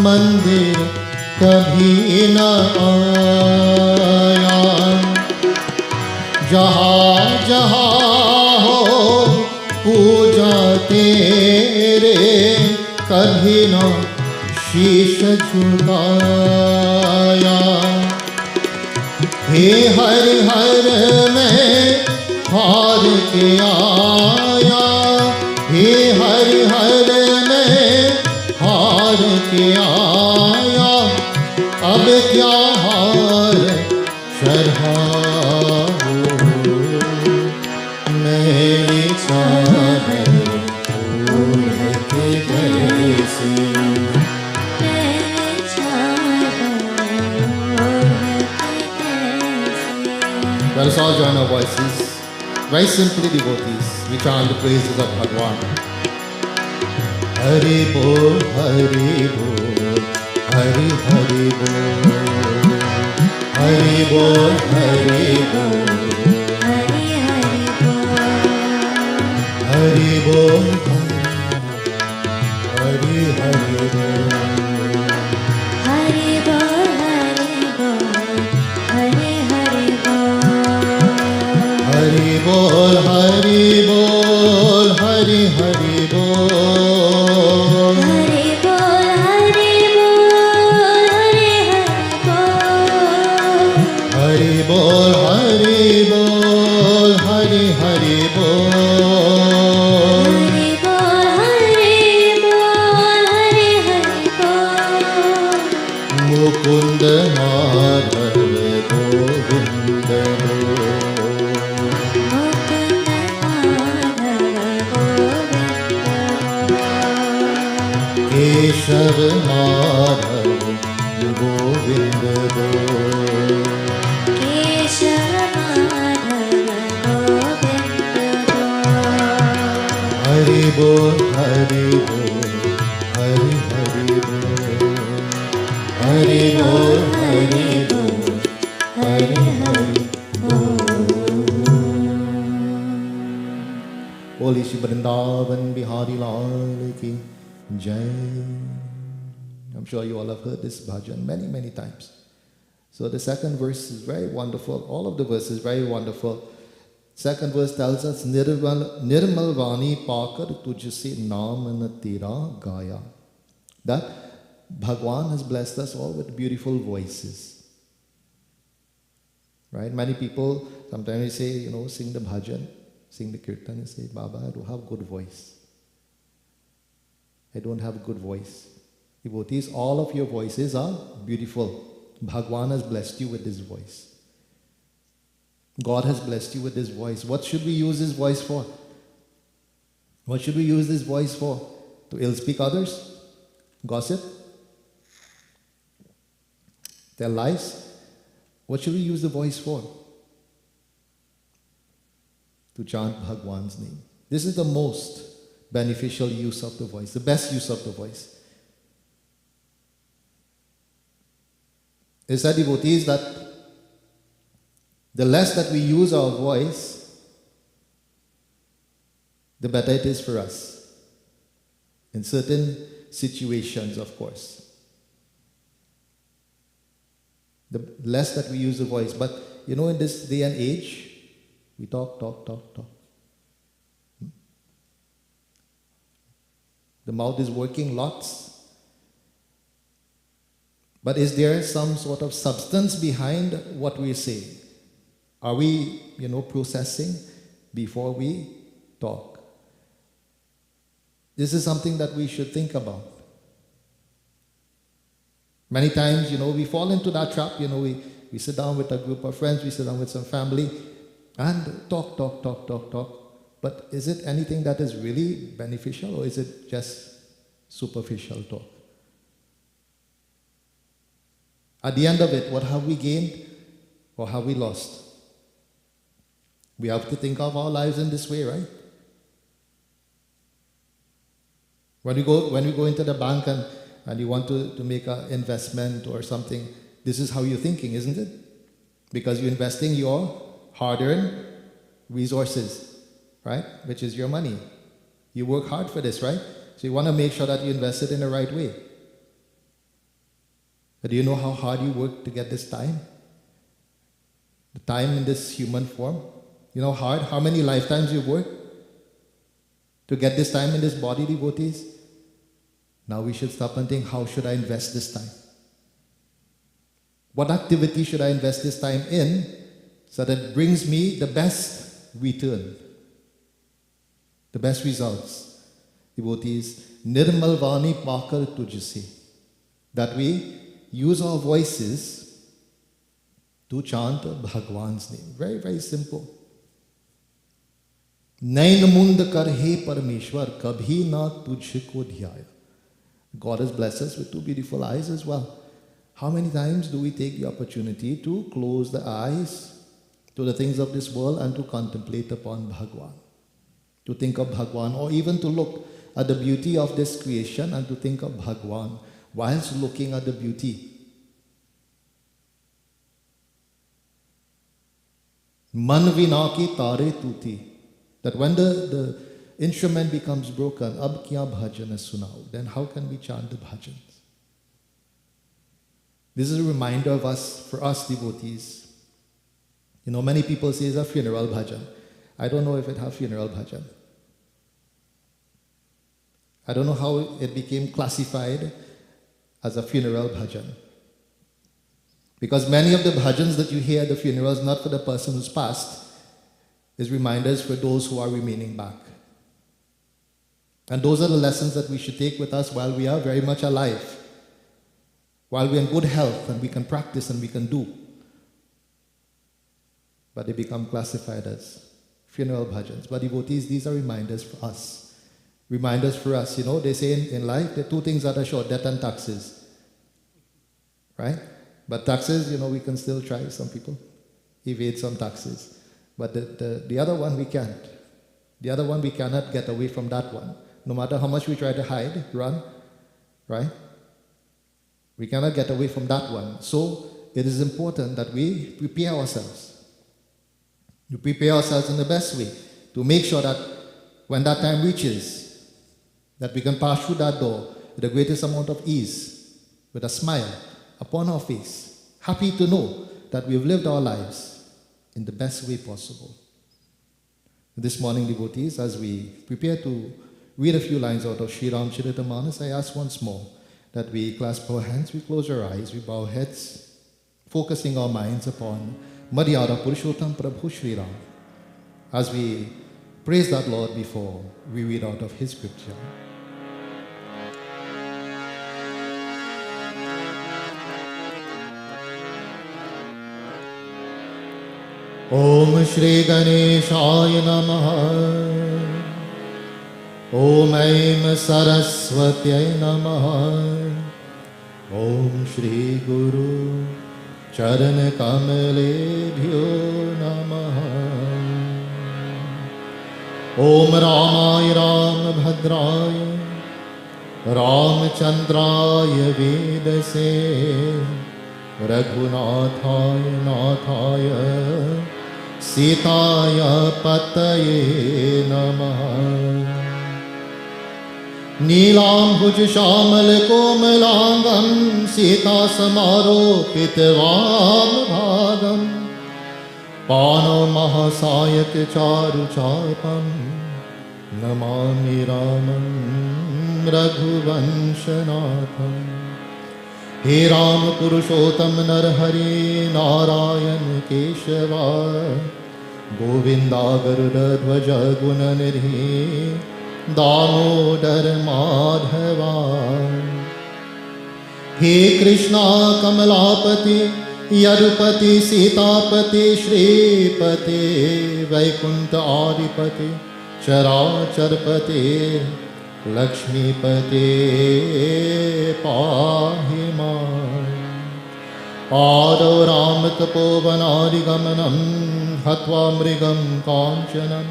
मंदिर कभी न आया। जहाँ जहाँ हो पूजा तेरे कभी न शीश झुकाया। हे हर हर मैं हार के आया। हे हर हर मैं हार के आया। अब क्या हार चढ़ाऊं मेरी चादर ओढ़ के कैसे। Let us all join our voices. Very simply, devotees, we chant the praises of Bhagwan. Hari Bol, Hari Bol, Hari Hari Bol, Hari Bol, Hari Bol, Hari Hari Bol, Hari Bol, Hari Hari Bol. Hari Bol, Hari Bol, Hari Hari Bol, Hari Bol, Hari Hari Bol. Hari Bol, Hari Bol, Hari Bol, Hari Hari Bol. Hari Bol, Hari Bol, Hari Hari Bol. Mukund Madhav Govind Keshav Madhav Govind Hari बोल हरि बोल हरि हरि बोल हरि बोल हरि बोल हरि हरि बोली श्री वृंदावन बिहारी लाल की जय. I'm sure you all have heard this bhajan many, many times. So the second verse is very wonderful. All of the verses very wonderful. Second verse tells us, Nirmal Vani Pakar Tujse Naam Na Tera Gaya. That Bhagwan has blessed us all with beautiful voices. Right? Many people sometimes say, sing the bhajan, sing the kirtan, and say, Baba, I don't have good voice. I don't have good voice. Devotees, all of your voices are beautiful. Bhagwan has blessed you with this voice. God has blessed you with this voice. What should we use this voice for? What should we use this voice for? To ill-speak others? Gossip? Tell lies? What should we use the voice for? To chant Bhagwan's name. This is the most beneficial use of the voice, the best use of the voice. It said, devotees, that the less that we use our voice, the better it is for us. In certain situations, of course. The less that we use the voice. But, in this day and age, we talk. The mouth is working lots. But is there some sort of substance behind what we say? Are we, processing before we talk? This is something that we should think about. Many times, we fall into that trap. We sit down with a group of friends, we sit down with some family, and talk. But is it anything that is really beneficial, or is it just superficial talk? At the end of it, what have we gained or have we lost? We have to think of our lives in this way, right? When we go into the bank and you want to make an investment or something, this is how you're thinking, isn't it? Because you're investing your hard-earned resources. right? Which is your money. You work hard for this, right? So you want to make sure that you invest it in the right way. But do you know how hard you work to get this time? The time in this human form? You know how many lifetimes you've worked to get this time in this body, devotees? Now we should stop and think, how should I invest this time? What activity should I invest this time in so that it brings me the best return, the best results? Devotees, Nirmal Vani Pakar Tujasi. That we use our voices to chant Bhagwan's name. Very, very simple. Nain mund kar he Parameshwar, kabhi na tujhko dhyaya. God has blessed us with two beautiful eyes as well. How many times do we take the opportunity to close the eyes to the things of this world and to contemplate upon Bhagwan? To think of Bhagwan, or even to look at the beauty of this creation and to think of Bhagwan whilst looking at the beauty. Man vina ki tare tuti. That when the instrument becomes broken, ab kya bhajana sunao, then how can we chant the bhajans? This is a reminder of us, for us devotees. You know, many people say it's a funeral bhajan. I don't know if it has funeral bhajan. I don't know how it became classified as a funeral bhajan. Because many of the bhajans that you hear at the funerals, not for the person who's passed, is reminders for those who are remaining back. And those are the lessons that we should take with us while we are very much alive, while we're in good health and we can practice and we can do. But they become classified as funeral bhajans. But devotees, these are reminders for us. Reminders for us. You know, they say in life, there are two things that are sure, death and taxes. Right? But taxes, you know, we can still try, some people evade some taxes. But the other one we can't. The other one we cannot get away from that one. No matter how much we try to hide, run, right? We cannot get away from that one. So it is important that we prepare ourselves. We prepare ourselves in the best way to make sure that when that time reaches, that we can pass through that door with the greatest amount of ease, with a smile upon our face, happy to know that we've lived our lives in the best way possible. This morning, devotees, as we prepare to read a few lines out of Sri Ramcharitamanas, I ask once more that we clasp our hands, we close our eyes, we bow heads, focusing our minds upon Madhyara Purushottam Prabhu Sri Ram, as we praise that Lord before we read out of his scripture. Om Shri Ganeshaya Namaha. Om Aim Saraswatyai Namaha. Om Shri Guru Charan Kamalebhyo Namaha. Om Ramaya Ramabhadraya Ramachandraya Vedase Raghunathaya Nathaya Sitaya Pataye Namaha. Neelam Bhuj Shamal Komalangam Sita Samaropit Vam Bhagam Pano Mahasayak Charu Chapam Namami Ramam Raghuvanshanatham. He Ram Purushottam Narhari Narayan Keshava Govinda Garuda Dhwaja Gunanidhi Damodar Madhava. He Krishna Kamalapati Yadupati Sitapati Shripati Vaikunta Adipati Characharpati Lakshmipati Pahima. Ado Ram Tapovanadi Gamanam Hatva Mrigam Kanchanam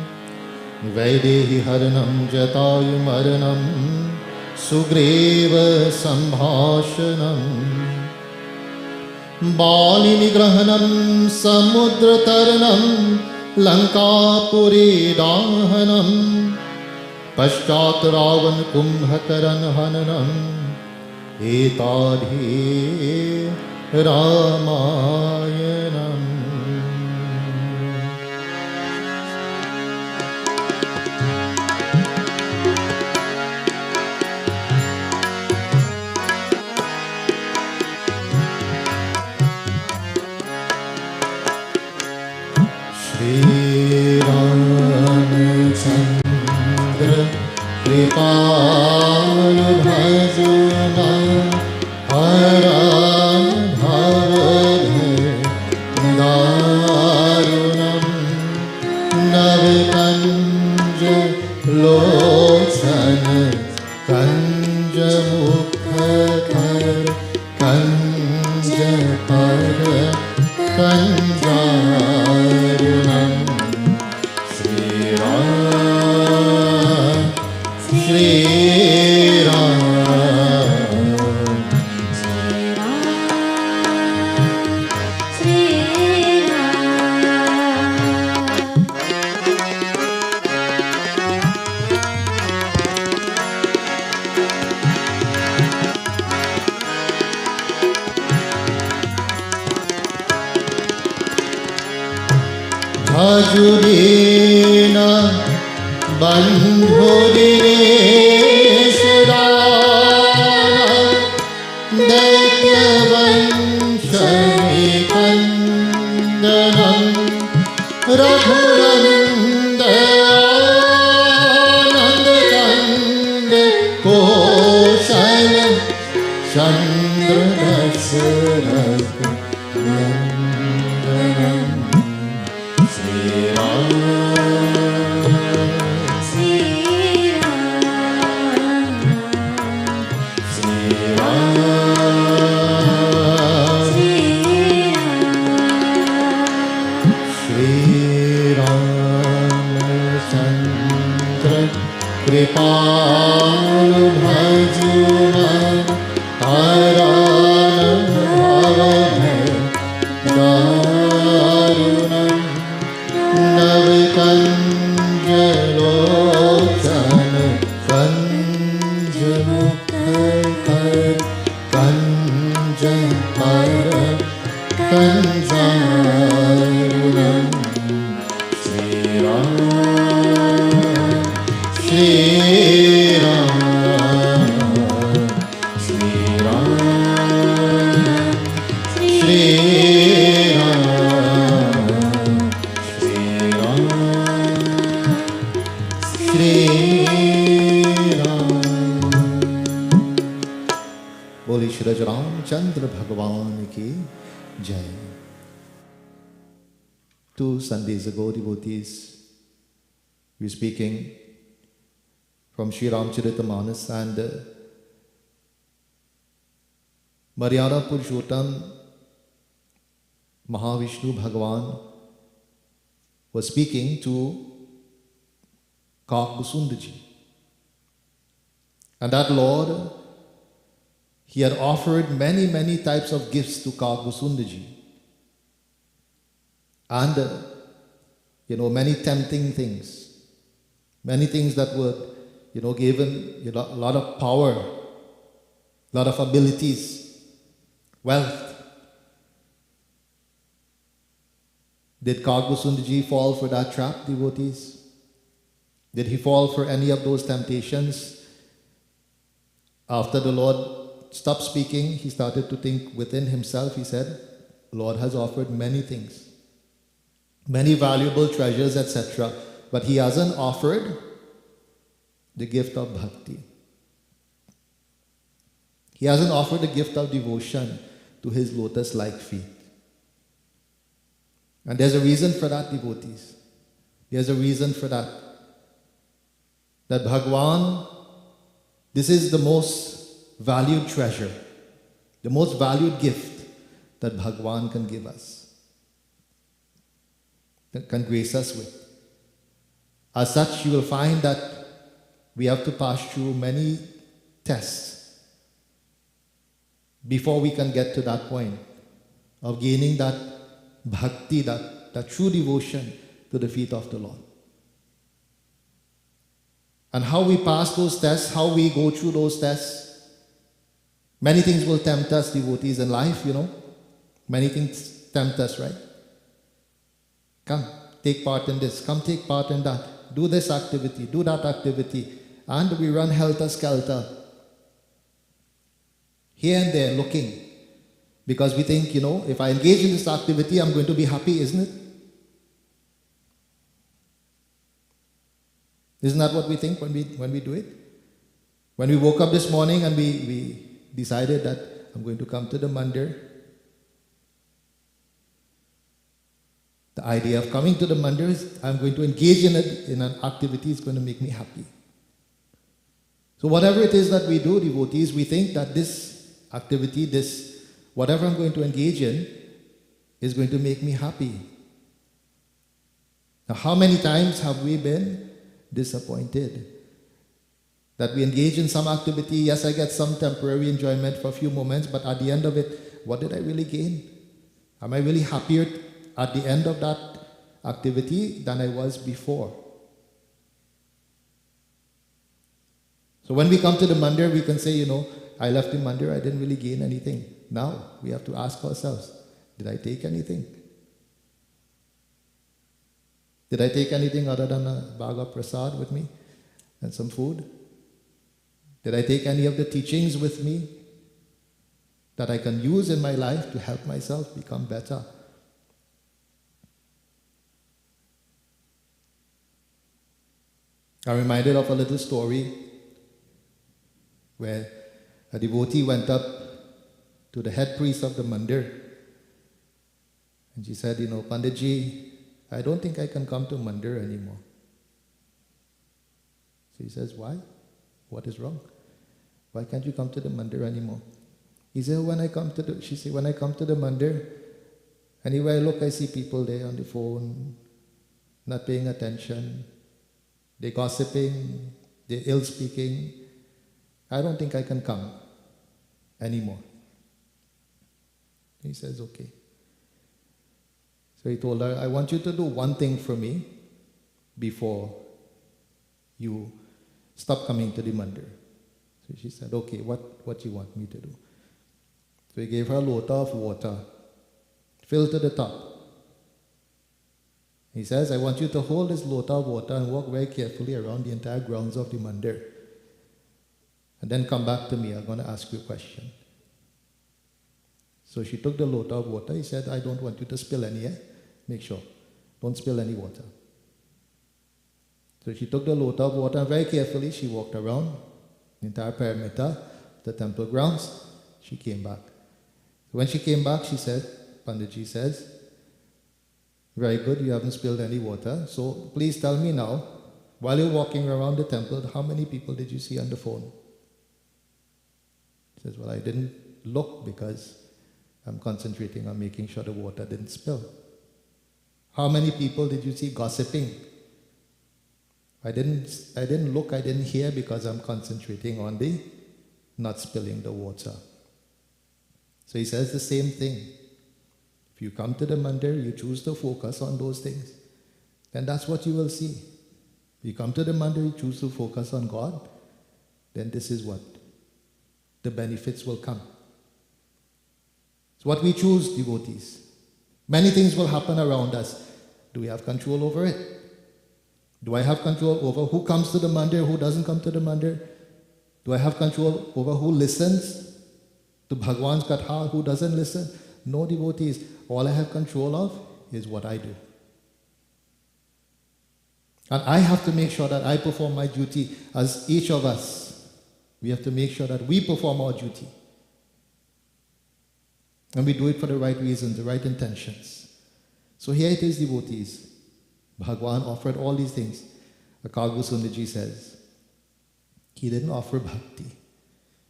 Vaidehi Haranam Jatayu Maranam Sugreva Sambhashanam. Bali Nigrahanam Samudra Taranam Lankapuri दाहनम पश्चात रावण कुंभकर्ण हननम एताधि रामायणम। श्री रामचंद्र कृपाल भजना हरण भव दारुणम नवकंज लोचन कंज मुखकर कंज पर कंजारुणम। श्री राम श्री राम भजुदीन बंधुदीनेशदान दैत्यवंशनिकंदनम रघुनंदनंद कौशल चंद्र दशरथ नंदनम। श्री राम श्री राम श्री राम श्री राम श्री रामचंद्र कृपाल भजुमन हरण भव दारुणम नवकंज लोचन कंज मुखकर कंज पर कंजारुणम। श्री राम श्री राम श्री राम श्री बोले श्री रामचंद्र भगवान की जय। 2 Sundays ago, devotees, we were speaking from Sri Ramcharitamanas, and Maryada Purushottam Mahavishnu Bhagavan was speaking to Kakusundaji. And that Lord, he had offered many, many types of gifts to Kakusundaji. And, many tempting things. Many things that would, give him a lot of power, a lot of abilities, wealth. Did Kakusundaji fall for that trap, devotees? Did he fall for any of those temptations? After the Lord stopped speaking, he started to think within himself. He said, Lord has offered many things, many valuable treasures, etc. But he hasn't offered the gift of bhakti. He hasn't offered the gift of devotion to his lotus-like feet. And there's a reason for that, devotees. There's a reason for that. That Bhagwan, this is the most valued treasure, the most valued gift that Bhagwan can give us, that can grace us with. As such, you will find that we have to pass through many tests before we can get to that point of gaining that bhakti, that true devotion to the feet of the Lord. And how we pass those tests, how we go through those tests. Many things will tempt us, devotees, in life, Many things tempt us, right? Come, take part in this. Come, take part in that. Do this activity, do that activity. And we run helter-skelter. Here and there, looking. Because we think, if I engage in this activity, I'm going to be happy, isn't it? Isn't that what we think when we do it? When we woke up this morning and we decided that I'm going to come to the mandir, the idea of coming to the mandir is I'm going to engage in it, in an activity is going to make me happy. So whatever it is that we do, devotees, we think that this activity, whatever I'm going to engage in, is going to make me happy. Now, how many times have we been disappointed? That we engage in some activity, yes, I get some temporary enjoyment for a few moments, but at the end of it, what did I really gain? Am I really happier at the end of that activity than I was before? So when we come to the mandir, we can say, I left the mandir, I didn't really gain anything. Now, we have to ask ourselves, did I take anything? Did I take anything other than a bag of prasad with me and some food? Did I take any of the teachings with me that I can use in my life to help myself become better? I'm reminded of a little story where a devotee went up to the head priest of the mandir and she said, Panditji, I don't think I can come to mandir anymore. So he says, why? What is wrong? Why can't you come to the mandir anymore? He said, she said, when I come to the mandir, anywhere I look, I see people there on the phone, not paying attention. They're gossiping, they're ill-speaking. I don't think I can come anymore. He says, okay. So he told her, I want you to do one thing for me before you stop coming to the mandir. So she said, okay, what do you want me to do? So he gave her a lota of water, filled to the top. He says, I want you to hold this lota of water and walk very carefully around the entire grounds of the mandir. And then come back to me, I'm going to ask you a question. So she took the lota of water. He said, I don't want you to spill any, Make sure. Don't spill any water. So she took the lota of water and very carefully she walked around the entire perimeter, the temple grounds. She came back. When she came back, she said, Panditji says, very good, you haven't spilled any water. So please tell me now, while you're walking around the temple, how many people did you see on the phone? He says, well, I didn't look because I'm concentrating on making sure the water didn't spill. How many people did you see gossiping? I didn't look, I didn't hear because I'm concentrating on the not spilling the water. So he says the same thing. If you come to the mandir, you choose to focus on those things, then that's what you will see. If you come to the mandir, you choose to focus on God, then this is what the benefits will come. It's what we choose, devotees. Many things will happen around us. Do we have control over it? Do I have control over who comes to the mandir, who doesn't come to the mandir? Do I have control over who listens to Bhagwan's Katha, who doesn't listen? No, devotees. All I have control of is what I do. And I have to make sure that I perform my duty, as each of us. We have to make sure that we perform our duty. And we do it for the right reasons, the right intentions. So here it is, devotees. Bhagwan offered all these things. Akagbu Sundaji says, he didn't offer bhakti.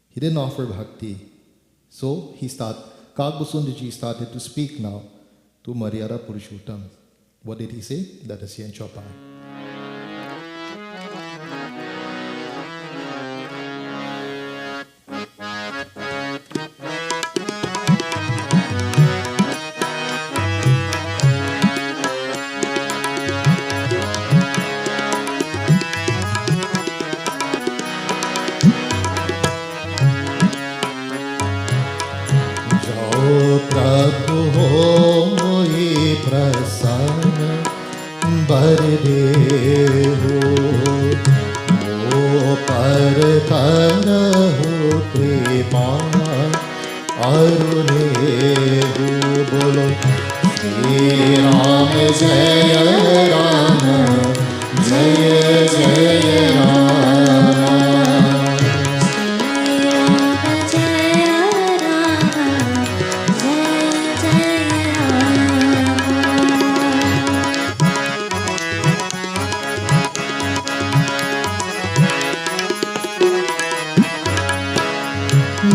He didn't offer bhakti. So Akagbu Sundaji started to speak now to Maryada Purushottam. What did he say? Let us hear in Chopai. देहु ओ पर करहु कृपा अरुणेहु बोलो श्री राम जय राम जय जय राम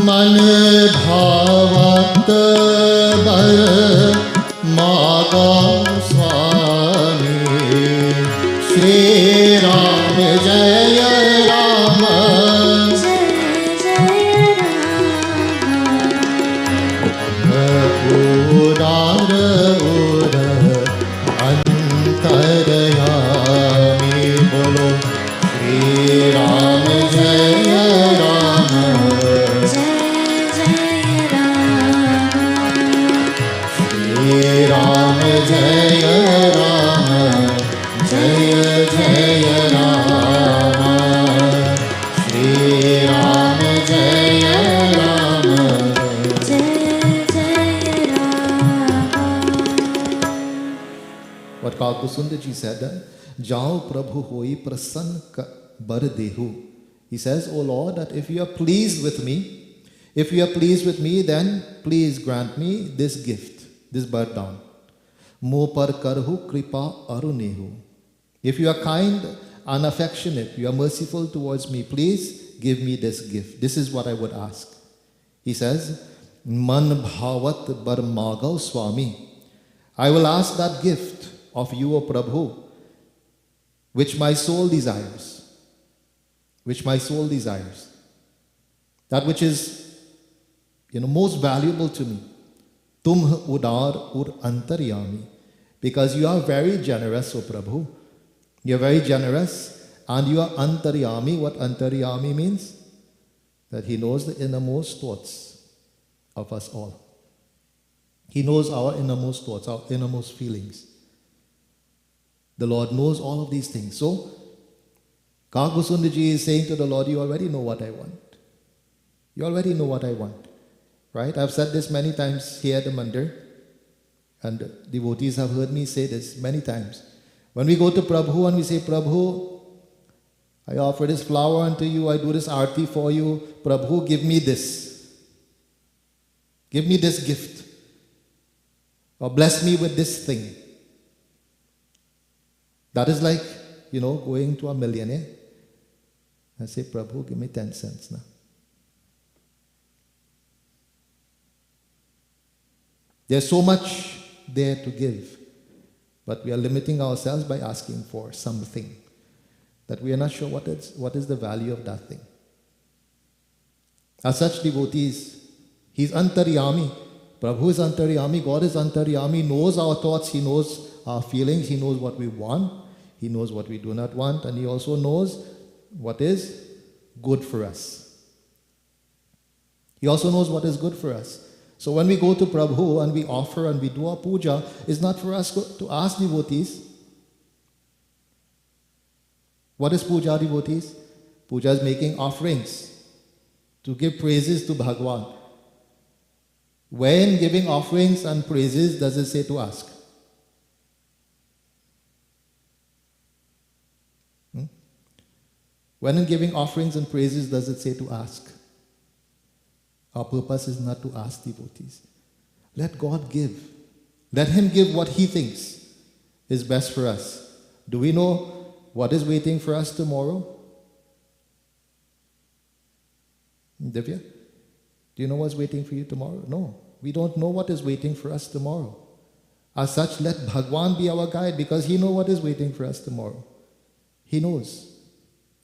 मन भावत बर मागा स्वामी श्री राम जय राम उदार उर अंतरयामी बोलो श्री राम जय राम श्री राम जय राम जय जय राम श्री राम जय Ram What Kalkusunda ji said, Jao Prabhu hoi prasann bar dehu. He says, O Lord, that if you are pleased with me, then please grant me this gift, this vardhan. Mo par karhu kripa arunehu. If you are kind and affectionate, you are merciful towards me, please give me this gift. This is what I would ask. He says, Man bhavat bar magav swami. I will ask that gift of you, O Prabhu, which my soul desires. Which my soul desires. That which is, most valuable to me. Tum udar ur antaryami. Because you are very generous, O Prabhu. You are very generous and you are antaryami. What antaryami means? That he knows the innermost thoughts of us all. He knows our innermost thoughts, our innermost feelings. The Lord knows all of these things. So, Kalkusunda is saying to the Lord, you already know what I want. You already know what I want. Right? I've said this many times here at the mandir. And devotees have heard me say this many times. When we go to Prabhu and we say, Prabhu, I offer this flower unto you, I do this arti for you. Prabhu, give me this. Give me this gift. Or bless me with this thing. That is like, going to a millionaire and say, Prabhu, give me 10 cents now. There's so much there to give, but we are limiting ourselves by asking for something that we are not sure what is the value of that thing. As such devotees, he's antaryami. Prabhu is antaryami, God is antaryami, knows our thoughts, he knows our feelings, he knows what we want, he knows what we do not want, and he also knows what is good for us. He also knows what is good for us. So when we go to Prabhu and we offer and we do our puja, it's not for us to ask devotees. What is puja, devotees? Puja is making offerings to give praises to Bhagwan. When giving offerings and praises, does it say to ask? When in giving offerings and praises, does it say to ask? Our purpose is not to ask devotees. Let God give. Let Him give what He thinks is best for us. Do we know what is waiting for us tomorrow? Divya, do you know what's waiting for you tomorrow? No, we don't know what is waiting for us tomorrow. As such, let Bhagwan be our guide because He knows what is waiting for us tomorrow. He knows.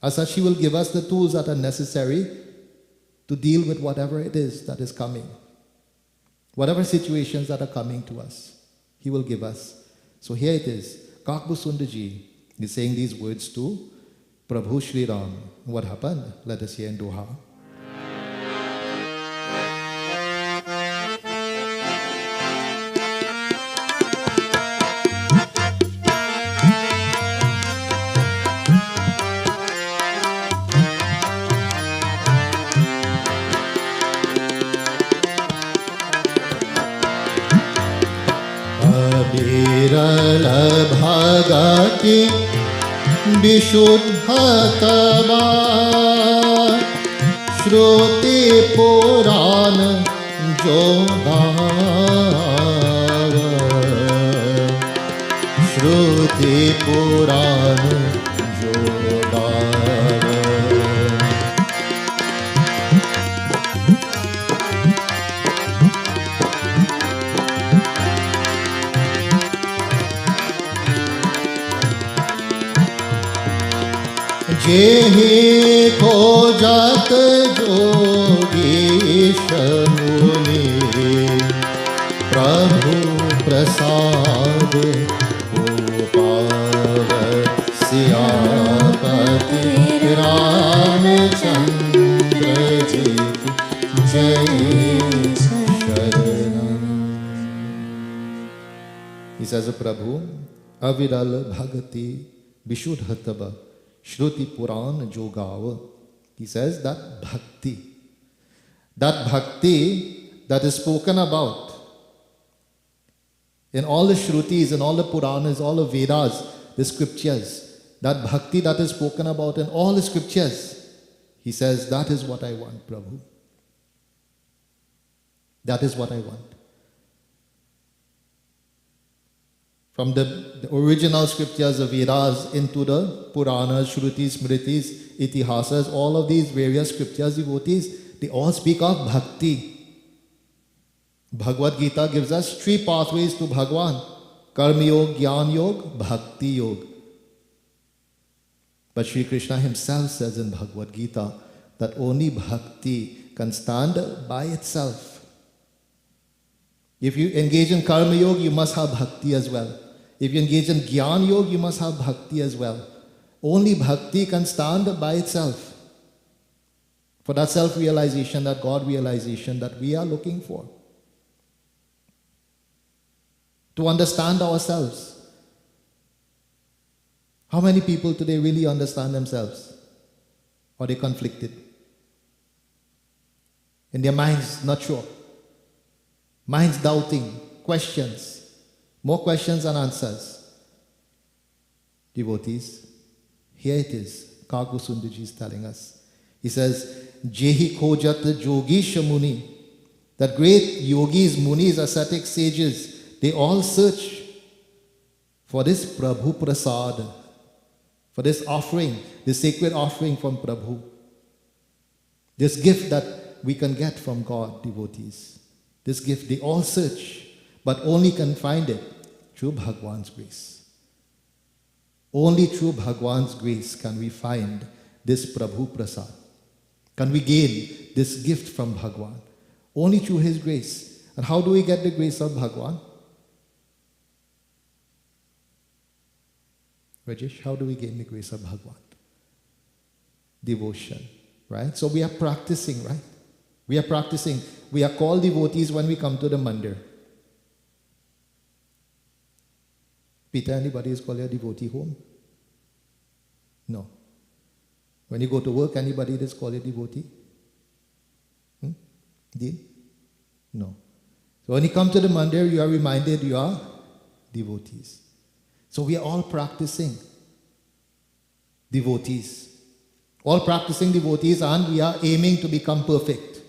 As such, He will give us the tools that are necessary to deal with whatever it is that is coming. Whatever situations that are coming to us, He will give us. So here it is. Kalkusunda ji is saying these words to Prabhu Shri Ram. What happened? Let us hear in Doha. अति विशुद्धतमा श्रुति पुराण जो गाव श्रुति पुराण जो गाव जेहि खोजत जोगीश मुनि प्रभु प्रसाद को पावत सियापति रामचंद्र जी की जय शरणम. He says, Prabhu, aviral bhagati vishuddhatava Shruti Puran Jogava. He says that bhakti that is spoken about in all the Shrutis, in all the Puranas, all the Vedas, the scriptures, that bhakti that is spoken about in all the scriptures, he says, that is what I want, Prabhu. That is what I want. From the original scriptures of Vedas into the Puranas, Shrutis, Smritis, Itihasas, all of these various scriptures, devotees, they all speak of bhakti. Bhagavad Gita gives us 3 pathways to Bhagwan. Karma Yoga, Jnana Yoga, Bhakti Yoga. But Sri Krishna himself says in Bhagavad Gita that only bhakti can stand by itself. If you engage in Karma Yoga, you must have bhakti as well. If you engage in Jnana Yoga, you must have bhakti as well. Only bhakti can stand by itself for that self-realization, that God realization that we are looking for. To understand ourselves. How many people today really understand themselves? Or they conflicted? In their minds, not sure. Minds doubting, questions. More questions than answers. Devotees, here it is. Kagu Sundarji is telling us. He says, Jehi Khojat Jogisha Muni. That great yogis, munis, ascetic sages, they all search for this Prabhu Prasad, for this offering, this sacred offering from Prabhu. This gift that we can get from God, devotees. This gift, they all search, but only can find it through Bhagwan's grace. Only through Bhagwan's grace can we find this Prabhu Prasad. Can we gain this gift from Bhagwan? Only through his grace. And how do we get the grace of Bhagwan? Rajesh, how do we gain the grace of Bhagwan? Devotion, right? So we are practicing, right? We are practicing. We are called devotees when we come to the mandir. Peter, anybody is called a devotee home? No. When you go to work, anybody is called a devotee? Did? No. So when you come to the mandir, you are reminded you are devotees. So we are all practicing devotees. All practicing devotees, and we are aiming to become perfect.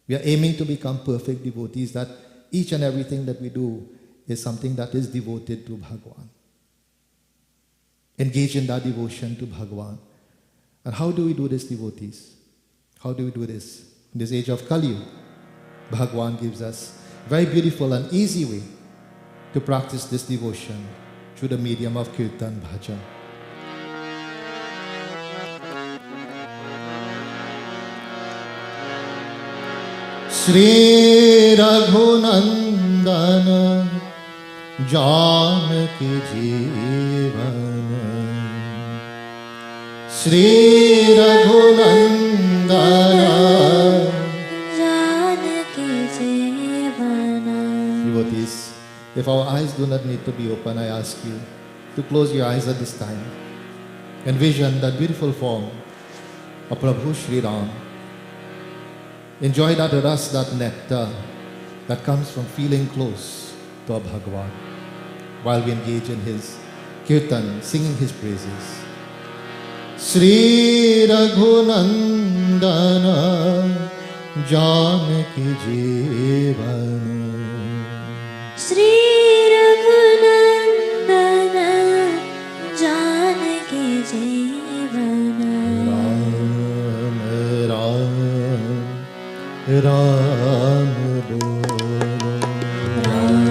We are aiming to become perfect devotees, that each and everything that we do is something that is devoted to Bhagwan. Engage in that devotion to Bhagwan. And how do we do this, devotees? How do we do this? In this age of Kali Yuga, Bhagwan gives us a very beautiful and easy way to practice this devotion through the medium of Kirtan Bhajan. Shri Raghunandana Janaki Jeevana Shri Raghunandana Janaki Jeevana. Devotees, if our eyes do not need to be open, I ask you to close your eyes at this time. Envision that beautiful form of Prabhu Shri Ram. Enjoy that ras, that nectar that comes from feeling close to our Bhagavan while we engage in his Kirtan, singing his praises. Sri Raghunandana Janaki Jeevana. Shri Raghunandana Janaki Jeevana. Ram Ram Ram Bolo. Ram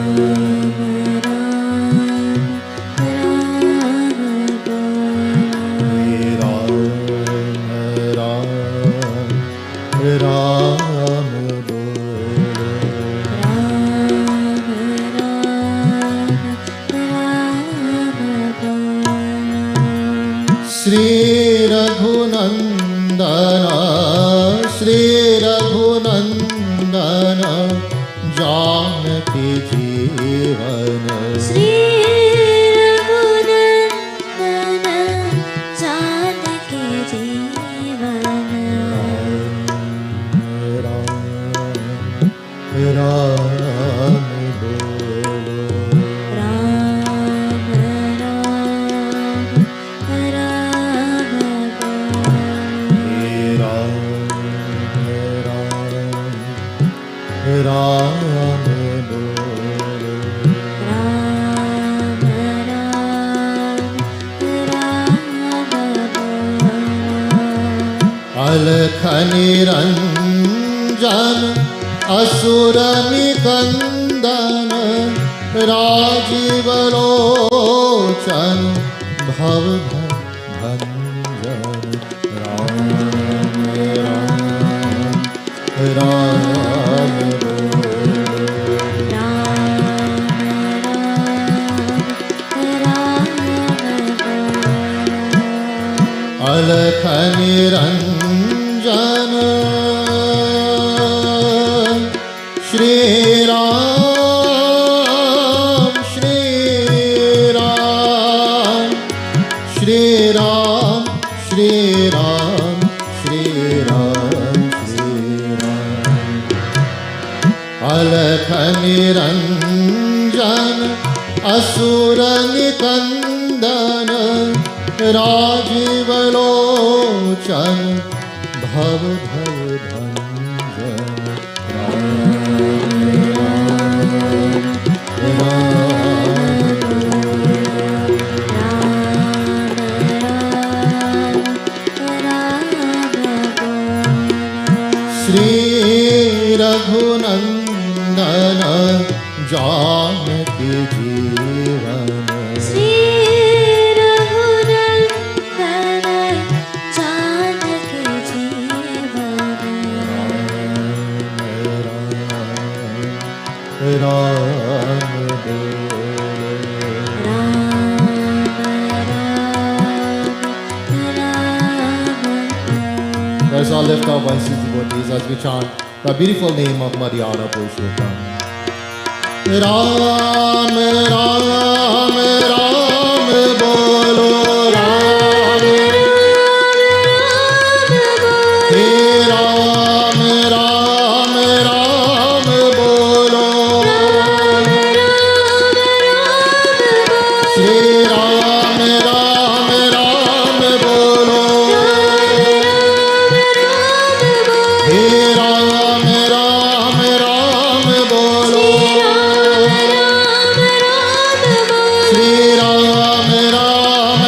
Ram Bolo. Shri Raghunandana, Shri Raghunandana, Janaki Jeevana. Shri Raghunandana Janaki Jeevana. Ram Ram Bolo. Ram Ram Ram Bolo. Alakh Niranjan Asura Nikandana Rajiv Lochan Bhav Bhanjan. Ram Ram Ram Alakh Niranjana Shri Ram Shri Ram Shri Ram Shri Ram Shri Ram Shri Ram. Alakh Niranjana Asura Nikandana Rajiv Lochan Bhav Bhanjan. Shri Raghunandana Janaki Jeevana. Shri Raghunandana Janaki Jeevana. Ram Bolo. Let us all lift our voices devotees as we chant the beautiful name of Madhyana Purushottam. Ram Ram Ram Bolo. Ram He Ram Ram Ram Bolo. Shri Ram Ram Ram Bolo. He Ram Ram Ram Bolo. Shri Ram Ram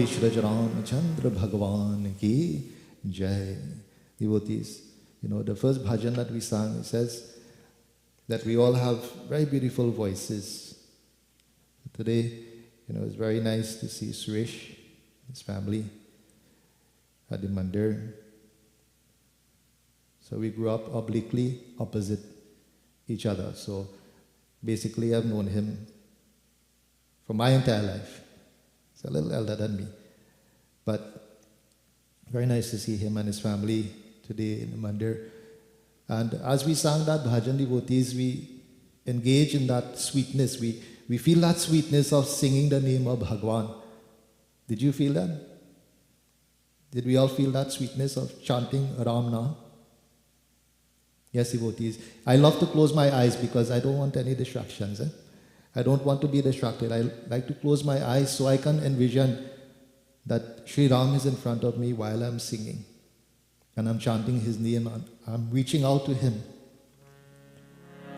बोली श्री रामचंद्र भगवान की jai. Devotees, the first bhajan that we sang, it says that we all have very beautiful voices. Today, it's very nice to see Suresh, his family, at the mandir. So we grew up obliquely opposite each other. So basically I've known him for my entire life. He's a little elder than me. But very nice to see him and his family today in the mandir. And as we sang that bhajan, devotees, we engage in that sweetness. We feel that sweetness of singing the name of Bhagwan. Did you feel that? Did we all feel that sweetness of chanting Ram Naam? Yes, devotees. I love to close my eyes because I don't want any distractions. I don't want to be distracted. I like to close my eyes so I can envision that Sri Ram is in front of me while I'm singing. And I'm chanting his name. I'm reaching out to him.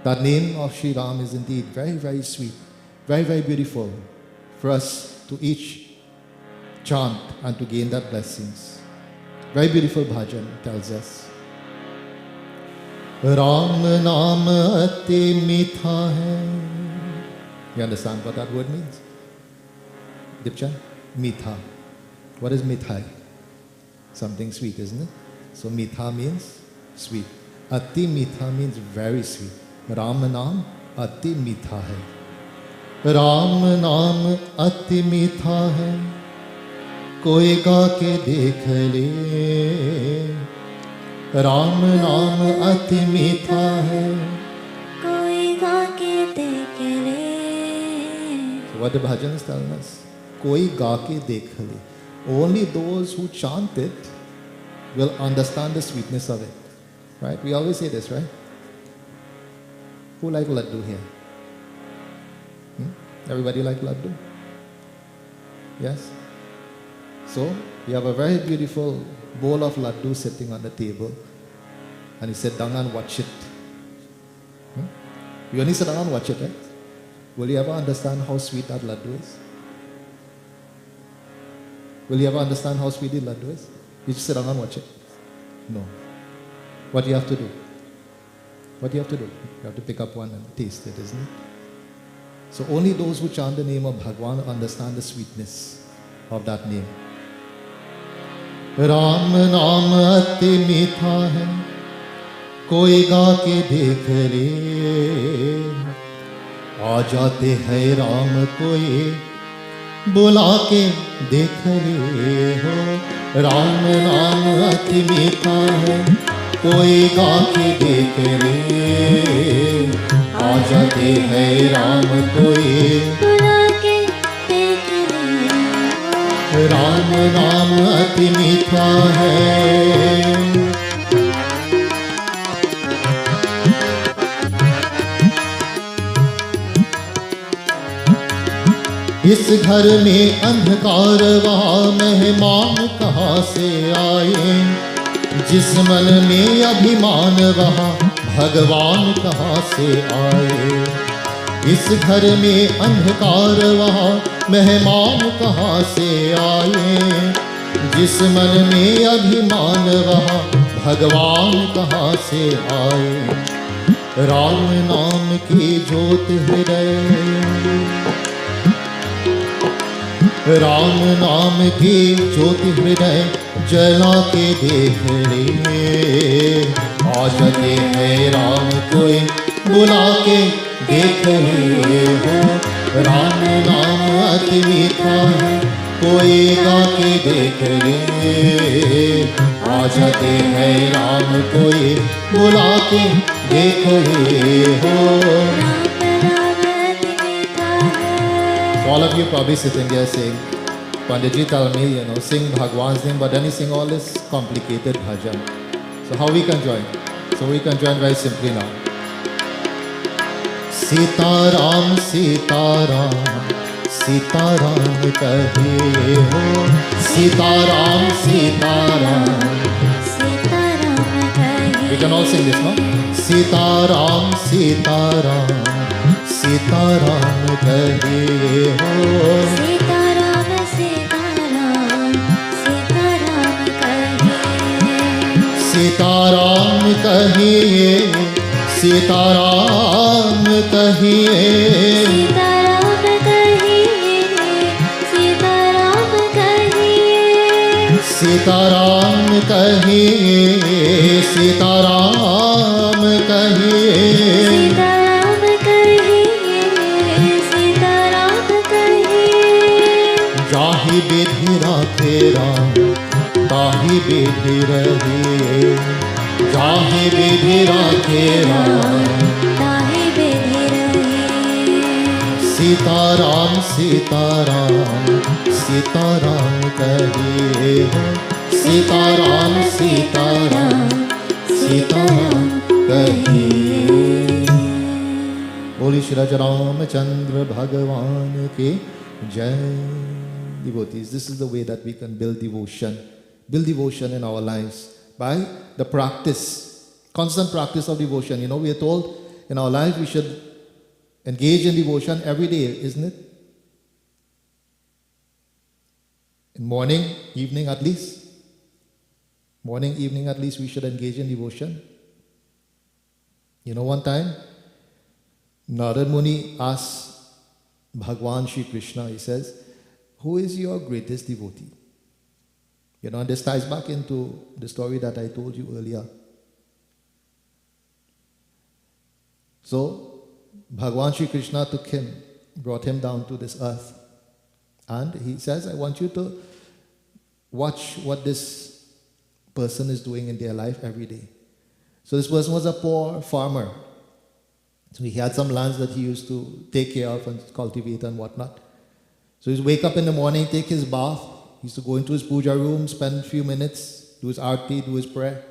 That name of Sri Ram is indeed very, very sweet. Very, very beautiful for us to each chant and to gain that blessings. Very beautiful bhajan tells us. Ram naam ati mitha hai. You understand what that word means? Dipcha? Mitha. What is mithai? Something sweet, isn't it? So mitha means sweet. Ati mitha means very sweet. Ram naam ati mitha hai. Ram नाम अति मीठा है कोई गा के देख ले राम नाम अति मीठा है कोई गा के देख ले. So what the bhajan is telling us? कोई गा के देख ले. Only those who chant it will understand the sweetness of it. Right? We always say this, right? Who like laddu here? Everybody like laddu? Yes? So, we have a very beautiful bowl of laddu sitting on the table. And he said, down and watch it. You only sit down and watch it, right? Will you ever understand how sweet that laddu is? Will you ever understand how sweet the laddu is? You just sit down and watch it. No. What do you have to do? What do you have to do? You have to pick up one and taste it, isn't it? So only those who chant the name of Bhagwan understand the sweetness of that name. Ram naam ati meetha hai, koi ga ke dekh le. Aa jaate hai Ram koi, bula ke dekh le ho. Ram naam ati meetha hai, koi ga ke dekh le. आ जाते हैं राम कोई बुला के देख ले. राम नाम अति मीठा है. इस घर में अंधकार वहाँ मेहमान कहाँ से आए. जिस मन में अभिमान वहाँ भगवान कहाँ से आए. इस घर में अंधकार वहाँ मेहमान कहाँ से आए. जिस मन में अभिमान वहाँ भगवान कहाँ से आए. राम नाम की ज्योत हृदय, राम नाम की ज्योति हृदय जला के देख ले. आ जाते हैं राम कोई बुला के देख ले हो. राम नाम अति मीठा है कोई गा के देख ले. आ जाते हैं राम कोई बुला के देख ले हो. So all of you probably sitting there saying, Panditji tell me, sing Bhagwan's name, but then he sing all this complicated bhajan. So how we can join? So we can join very simply now. Sita Ram, Sita Ram, Sita Ram kahe ho. Sita Ram, Sita Ram. Sitaram कहे. We can all sing this, no? Sita Ram, Sita Ram. Sitaram कहे हो. सीताराम सीताराम सीताराम कहिए सीताराम कहिए सीताराम कहिए सीताराम कहिए सीताराम कहिए सीताराम कहिए सीताराम कहिए जाहि विधि राखे राम ताहि विधि रहिए जाहि विधि राखे राम ताहि विधि रहिए सीताराम सीताराम सीताराम कहिए सीताराम सीताराम सीताराम कहिए बोली श्री रामचंद्र भगवान के जय devotees. This is the way that we can build devotion in our lives by the constant practice of devotion. You know, we are told in our life we should engage in devotion every day, isn't it? In morning, evening at least. Morning, evening at least we should engage in devotion. You know, one time, Narad Muni asked Bhagwan Shri Krishna, he says, who is your greatest devotee? You know, and this ties back into the story that I told you earlier. So, Bhagwan Shri Krishna took him, brought him down to this earth. And he says, I want you to watch what this person is doing in their life every day. So this person was a poor farmer. So he had some lands that he used to take care of and cultivate and whatnot. So he'd wake up in the morning, take his bath. He used to go into his puja room, spend a few minutes, do his arti, do his prayer.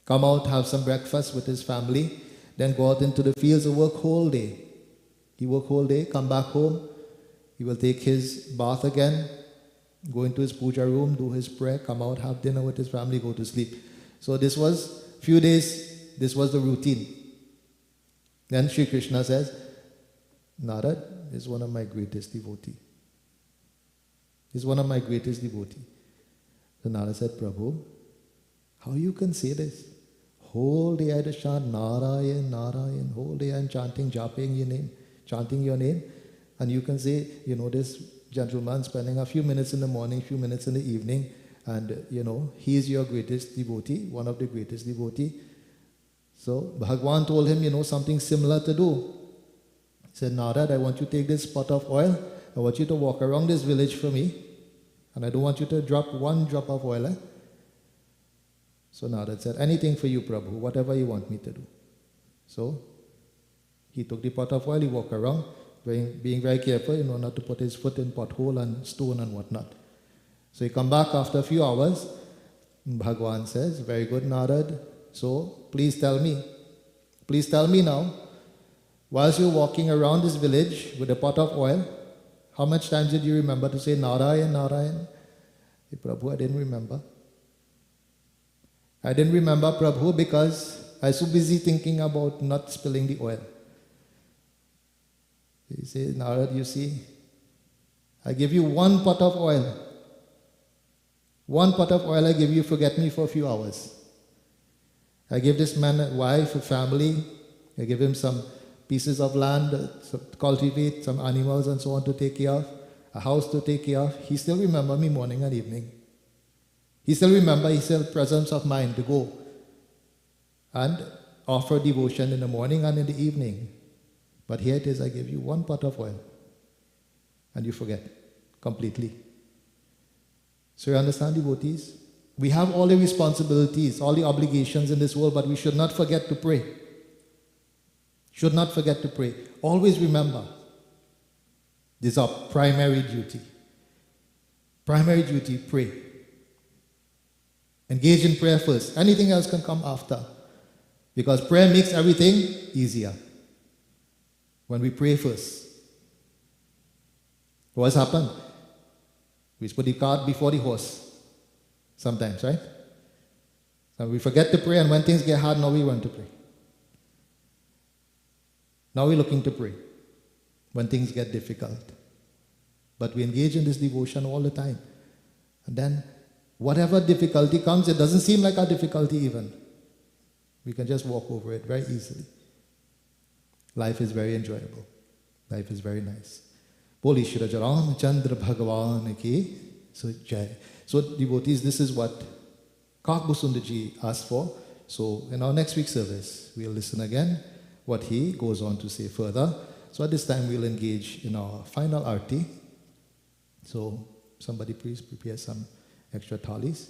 Come out, have some breakfast with his family. Then go out into the fields and work whole day. He work whole day, come back home. He will take his bath again, go into his puja room, do his prayer, come out, have dinner with his family, go to sleep. So this was few days, this was the routine. Then Sri Krishna says, Narad is one of my greatest devotees. He's one of my greatest devotees. So Narad said, Prabhu, how you can say this? Whole day I just chant Narayan, Narayan. Whole day I'm chanting, japping your name, chanting your name. And you can say, you know, this gentleman spending a few minutes in the morning, few minutes in the evening, and, you know, he is your greatest devotee, one of the greatest devotee. So Bhagwan told him, you know, something similar to do. He said, Narad, I want you to take this pot of oil. I want you to walk around this village for me. And I don't want you to drop one drop of oil. So Narad said, anything for you, Prabhu, whatever you want me to do. So he took the pot of oil, he walked around, being very careful, you know, not to put his foot in pothole and stone and whatnot. So he come back after a few hours. Bhagwan says, very good, Narad. So please tell me now, whilst you're walking around this village with a pot of oil, how much times did you remember to say Narayan, Narayan? Hey, Prabhu, I didn't remember. I didn't remember, Prabhu, because I was so busy thinking about not spilling the oil. He says, Narad, you see, I give you one pot of oil. One pot of oil I give you, forget me for a few hours. I give this man a wife, a family. I give him some pieces of land to cultivate, some animals and so on to take care of, a house to take care of. He still remember me morning and evening. He still remember, he still presence of mind to go and offer devotion in the morning and in the evening. But here it is, I give you one pot of oil and you forget completely. So you understand, devotees? We have all the responsibilities, all the obligations in this world, but we should not forget to pray. Should not forget to pray. Always remember, this is our primary duty. Primary duty, pray. Engage in prayer first. Anything else can come after. Because prayer makes everything easier. When we pray first. What's happened? We put the cart before the horse. Sometimes, right? So we forget to pray, and when things get hard, now we want to pray. Now we're looking to pray when things get difficult. But we engage in this devotion all the time. And then Whatever difficulty comes, it doesn't seem like a difficulty even. We can just walk over it very easily. Life is very enjoyable. Life is very nice. Boli Shri Raja Ramchandra Bhagavan ki so jai. So devotees, this is what Kakbu Sundarji asked for. So in our next week's service, we'll listen again what he goes on to say further. So at this time, we'll engage in our final arti. So somebody please prepare some extra thalis.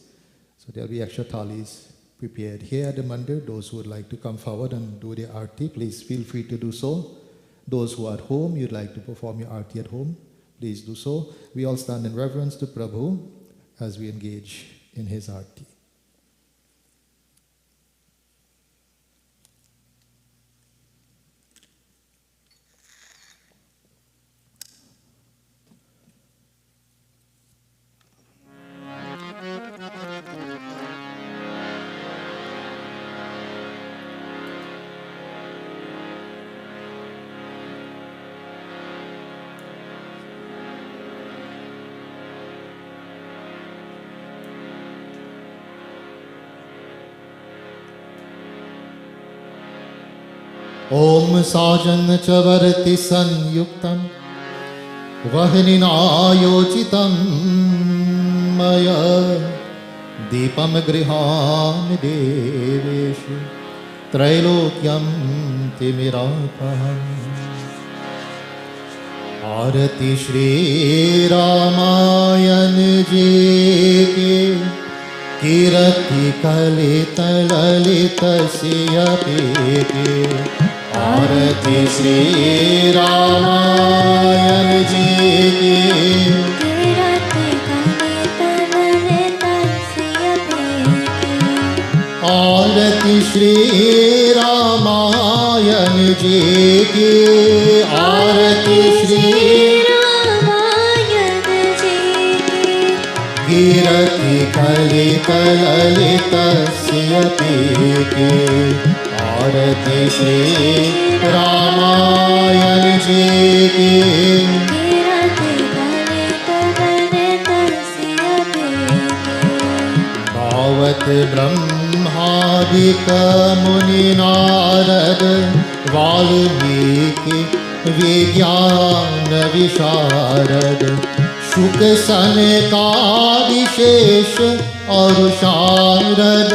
So there'll be extra thalis prepared here at the mandir. Those who would like to come forward and do the arti, please feel free to do so. Those who are at home, you'd like to perform your arti at home, please do so. We all stand in reverence to Prabhu as we engage in his arti. Om Sajan Chavarti Sanyuktam Vahninayochitam Maya Deepam Griham Deveshu Trailokyam Timirapaham Arati Shri Ramayan Ji Ki Kirati Kalita Lalita Siyapeke Arati Shri Ramayan Ji Ki Kirati Kalita Lalita Siyapeke Arati Shri Ramayan Ji Ki Arati Shri Ramayan Ji Ki Kirati Kalita Lalita Siyapeke Arati Shri Ramayan Ji Ki Kirati Kalita Lalita Siyapeke Bhavat Brahmadika Muni Narad Valmiki Vijnana Visharad Shuk Sanekadi Shesh और शारद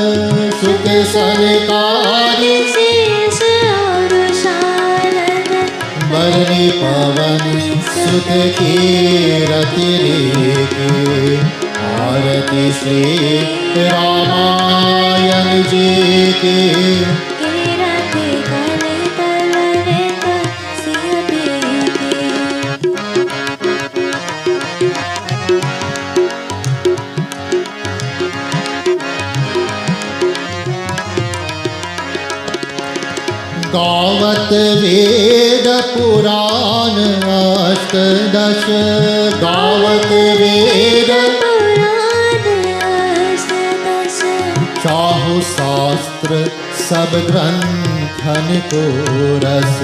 सुख सनकारी शेष और शारद बरनी पवन सुत की रति आरती श्री रामायण जी की किरति कलित ललित सियपीके गावत वेद पुराण अष्टदश गावत वेद पुराण अष्टदश चाहु शास्त्र सब ग्रंथन को रस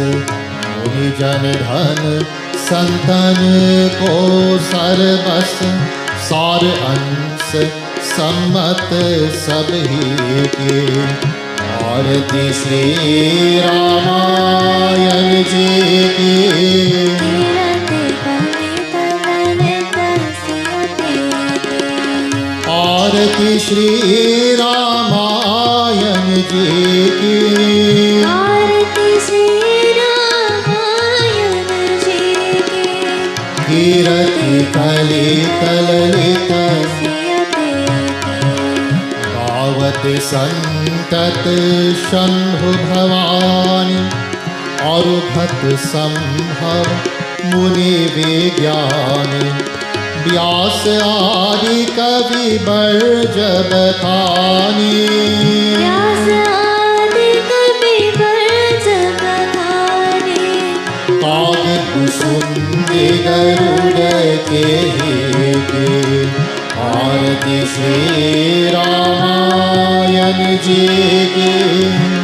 मुनि जन धन संतन को सर्वस सार अंश सम्मत सब ही के आरती श्री रामायण जी की किरति कलित ललित सियपीके आरती श्री रामायण जी की आरती श्री रामायण जी की कीरति कलित ललित सियपीके गावत संतत शंभु भवानी और भक्त संभव मुनि विज्ञानी व्यास आदि कवि बर्ज बखानी व्यास आदि कवि बर्ज बखानी काग कुसुम गरुड़ के आरती श्री रामायण जी की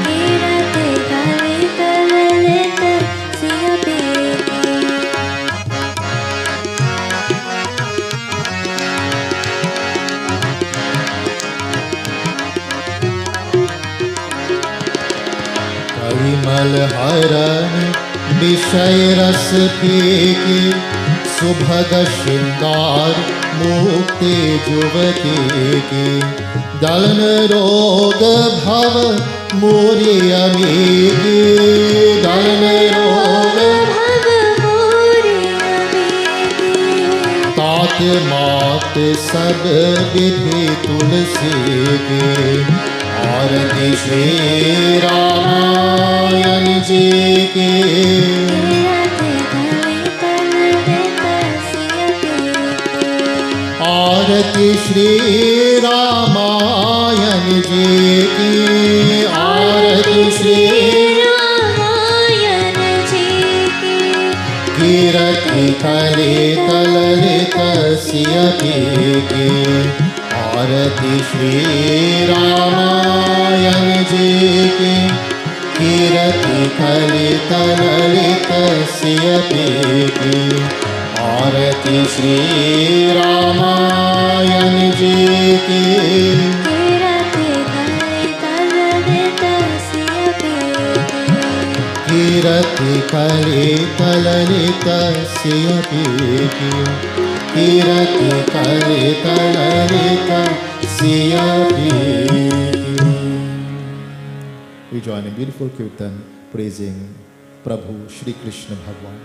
किरति कलित ललित सियपीके विमल हरण विषय रस फेंके सुभग श्रृंगार मुक्ति जुवती की दलन रोग भव मोरे अमीगी दलन रोग भव मोरे अमीगी तात मात सब विधि तुलसी के आरती श्री रामायण जी के आरती श्री रामायण जी की आरती श्री रामायण जी की कीरति करे तललित सियति की आरती श्री रामायण जी की कीरति करे तललित सियति की आरती श्री रामायण जी की कीरति करे तललित सियति की कीरति करे तललित सियति की. We join in beautiful kirtan praising Prabhu Shri Krishna Bhagwan.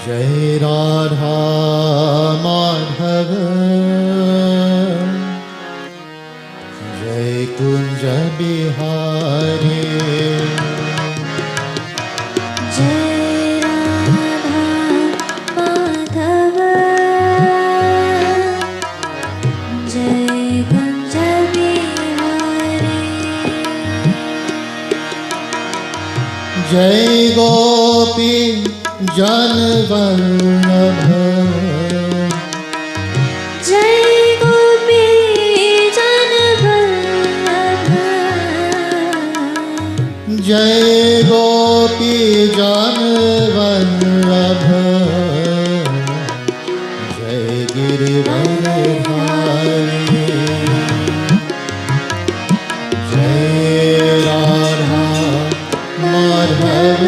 जय राधा माधव जय कुंज बिहारी जय राधा माधव जय कुंज बिहारी जय गोपी जन वल्लभ जय गोपी जन वल्लभ जय गोपी जन वल्लभ जय गिरिवरधारी जय राधा माधव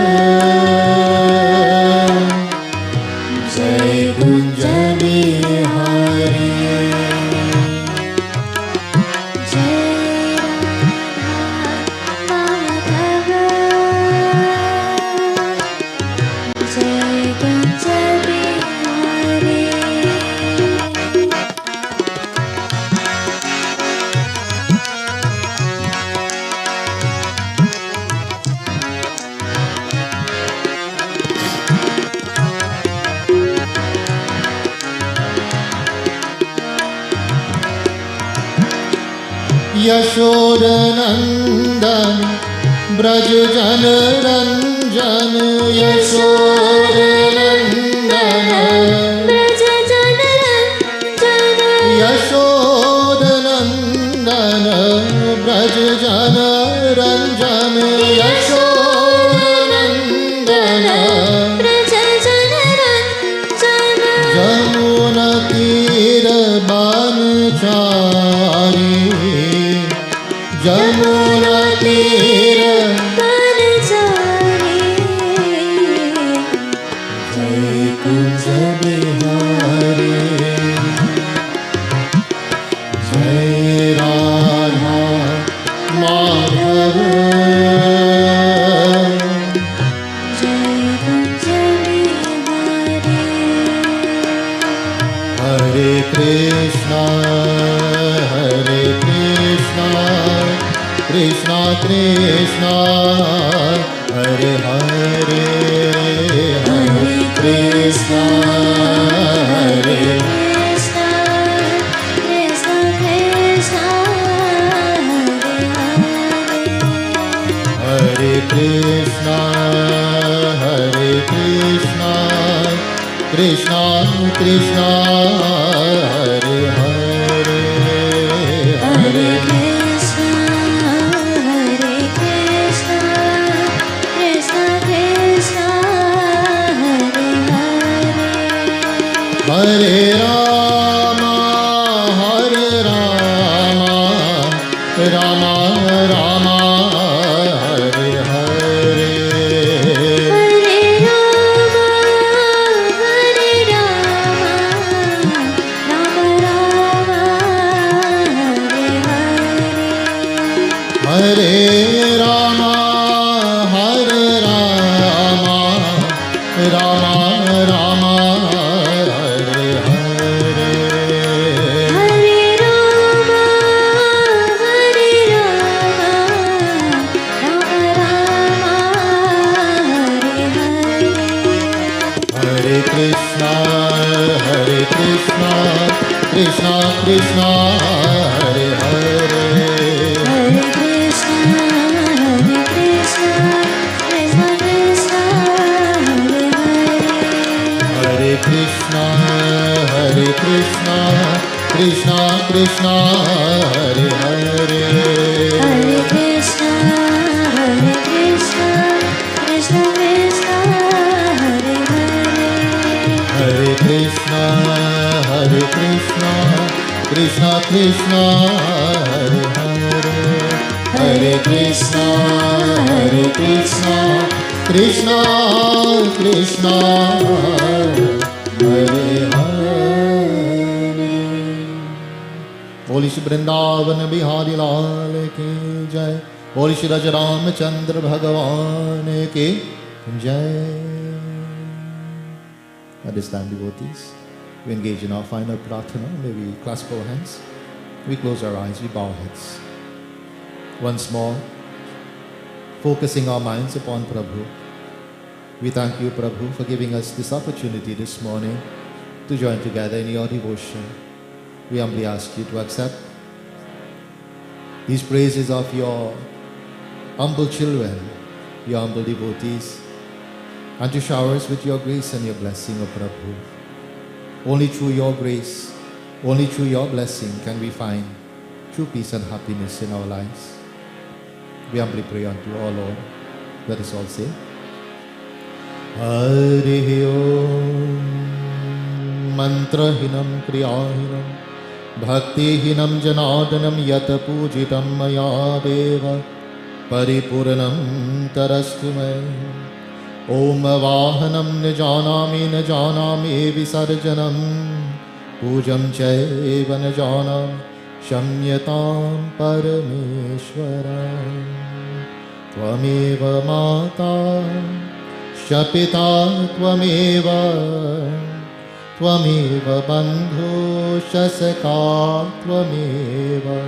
जय कुंज बिहारी जय राधा माधव जय कुंज बिहारी यशोदनंदन ब्रज जन रंजन यशोदनंदन ब्रज जन रंजन यशोदनंदन ब्रज जन रंजन यशोदनंदन ब्रज जन रंजन जमुना तीर बनचारी जमुना तीर बनचारी जय कुंज बिहारी जय राधा माधव जय कुंज बिहारी हरे कृष्णा कृष्णा कृष्णा हरे हरे हरे कृष्णा हरे कृष्ण कृष्ण कृष्ण हरे हरे कृष्णा कृष्णा कृष्णा हरे हरे हरे कृष्ण कृष्ण कृष्ण हरे हरे हरे राम हरे Ram Rama Rama Hare Hare Hare Rama Hare Rama Rama Rama Hare Hare Hare Rama Hare Rama Rama Rama Hare Hare Hare Rama Hare Rama Rama Rama Hare Hare Hare Krishna Krishna Krishna Hare Hare Hare Krishna Krishna Krishna Hare Hare Hare Krishna Krishna Krishna Hare Hare Hare Krishna Krishna Krishna Hare Hare Hare Krishna Krishna Krishna Hare Hare Hare Krishna Krishna Krishna Hare Hare बोली श्री वृंदावन बिहारी लाल की जय बोली श्री रज रामचंद्र भगवान की जय At this time, devotees, we engage in our final prarthana. May we clasp our hands, we close our eyes, we bow our heads. Once more, focusing our minds upon Prabhu. We thank you, Prabhu, for giving us this opportunity this morning to join together in your devotion. We humbly ask you to accept these praises of your humble children, your humble devotees, and to shower us with your grace and your blessing, O Prabhu. Only through your grace, only through your blessing can we find true peace and happiness in our lives. We humbly pray unto our Lord. Let us all say, Hari Om Mantrahinam Kriyahinam Bhaktihinam Janadanam Yata Pujitam Maya Deva Paripurnam Tarastu Me Om Vahanam न जानami Visarjanam Pujam Chaiva न जानam Shamyatam Parameshwara Tvameva Mata Shapita Tvameva Tvameva Bandhu Shasaka Tvameva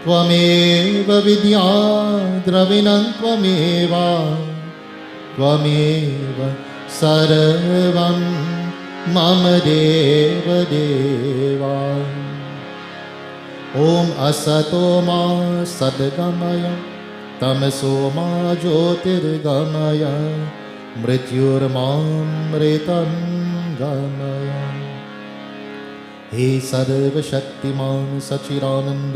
Tvameva Vidya Dravinam Tvameva Tvameva Sarvam Mama Deva Deva Om Asato Ma Sadgamaya Tamaso Ma Jyotirgamaya Mrityur Mamritam Gamaya He Sarva Shaktiman Sachiranand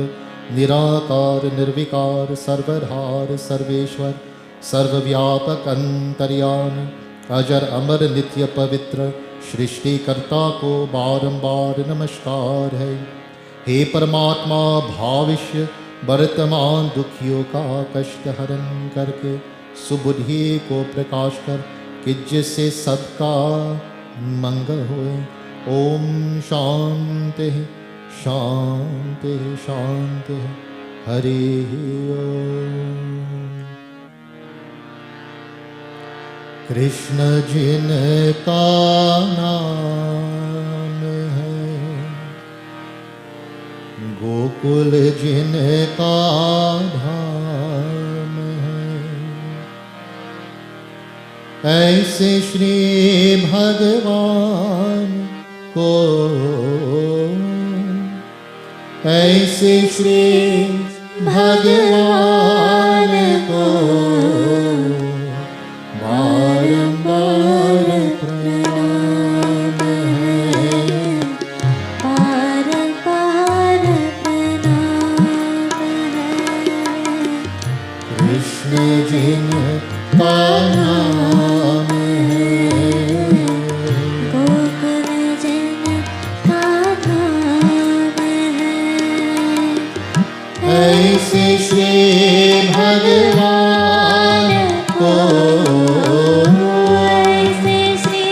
Nirakar Nirvikar Sarvadhar Sarveshwar सर्वव्यापक अंतर्यामी अजर अमर नित्य पवित्र सृष्टिकर्ता को बारंबार नमस्कार है। हे परमात्मा भविष्य वर्तमान दुखियों का कष्ट हरण करके सुबुद्धि को प्रकाश कर कि जिससे सबका मंगल होए। ओम शांति शांति शांति हरि ओम। कृष्ण जिनका नाम है गोकुल जिनका धाम है ऐसे श्री भगवान को ऐसे श्री भगवान को बारंबार प्रणाम है बारंबार प्रणाम है कृष्ण जिनका नाम है गोकुल जिनका नाम है ऐसे श्री भगवान को ऐसे श्री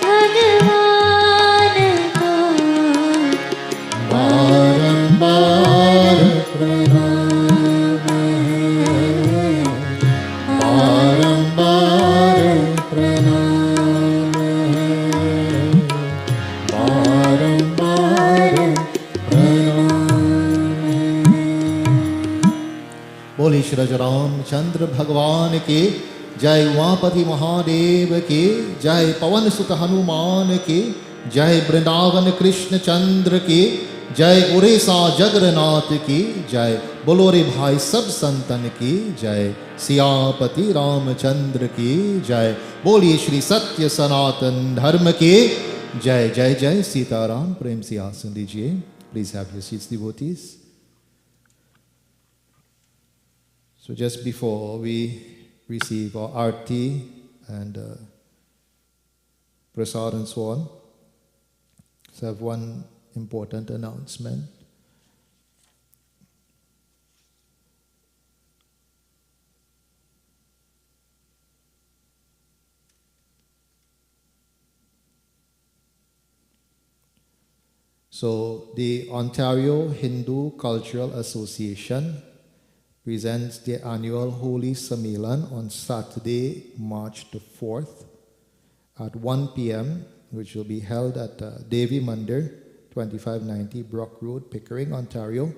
भगवान को बारंबार प्रणाम है, बारंबार प्रणाम है, बारंबार प्रणाम है। बोले श्री रामचंद्र भगवान की जय, उमापति महादेव की जय, पवन सुत हनुमान की जय, वृंदावन कृष्ण चंद्र की जय, उड़ीसा जगन्नाथ की जय, बोलो रे भाई सब संतन की जय, सियापति रामचंद्र की जय, बोलिए श्री सत्य सनातन धर्म की जय। जय जय सीताराम। प्रेम से आसन लीजिए। Please have your seats devotees. So just before we receive our arti and prasad and so on, so I have one important announcement. So the Ontario Hindu Cultural Association presents their annual Holy Sammelan on Saturday, March the 4th at 1 p.m., which will be held at Devi Mandir, 2590 Brock Road, Pickering, Ontario.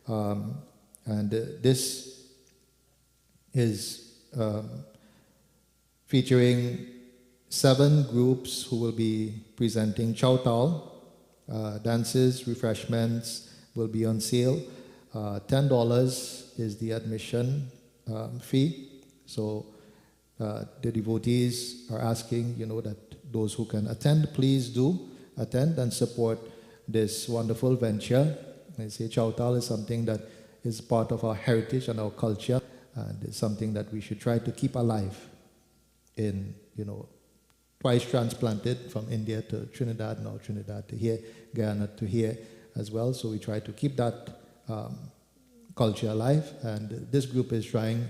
And this is featuring 7 groups who will be presenting Chautal. Dances, refreshments will be on sale. $10 is the admission fee. So the devotees are asking, that those who can attend, please do attend and support this wonderful venture. They say Chautal is something that is part of our heritage and our culture, and it's something that we should try to keep alive in, twice transplanted from India to Trinidad, now Trinidad to here, Guyana to here as well. So we try to keep that culture alive, and this group is trying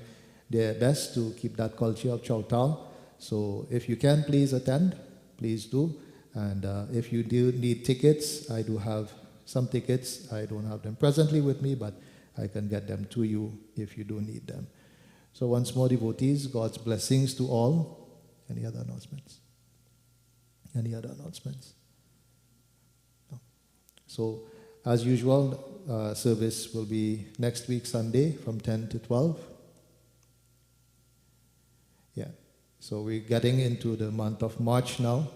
their best to keep that culture of Chautal. So if you can, please attend, please do. And if you do need tickets, I do have some tickets. I don't have them presently with me, but I can get them to you if you do need them. So once more, devotees, God's blessings to all. Any other announcements? Any other announcements? No. So, as usual, service will be next week, Sunday, from 10 to 12. Yeah. So, we're getting into the month of March now.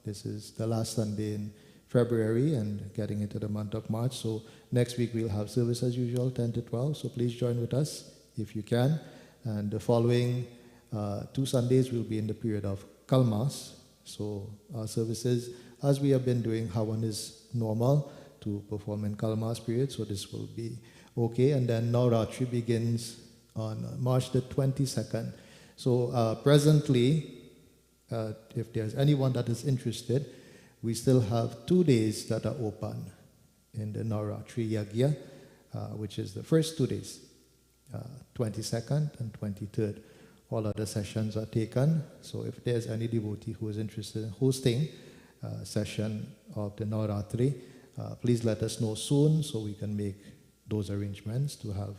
This is the last Sunday in February and getting into the month of March. So, next week we'll have service as usual, 10 to 12. So, please join with us if you can. And the following 2 Sundays will be in the period of Kalmas. So our services, as we have been doing, Havan is normal to perform in Kalmas period, so this will be okay. And then Navratri begins on March the 22nd. So presently, if there's anyone that is interested, we still have 2 days that are open in the Navratri Yagya, which is the first 2 days, 22nd and 23rd. All other sessions are taken. So if there's any devotee who is interested in hosting a session of the Navratri, please let us know soon so we can make those arrangements to have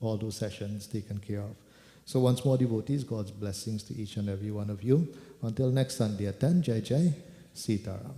all those sessions taken care of. So once more, devotees, God's blessings to each and every one of you. Until next Sunday at 10, Jai Jai, Sitaram.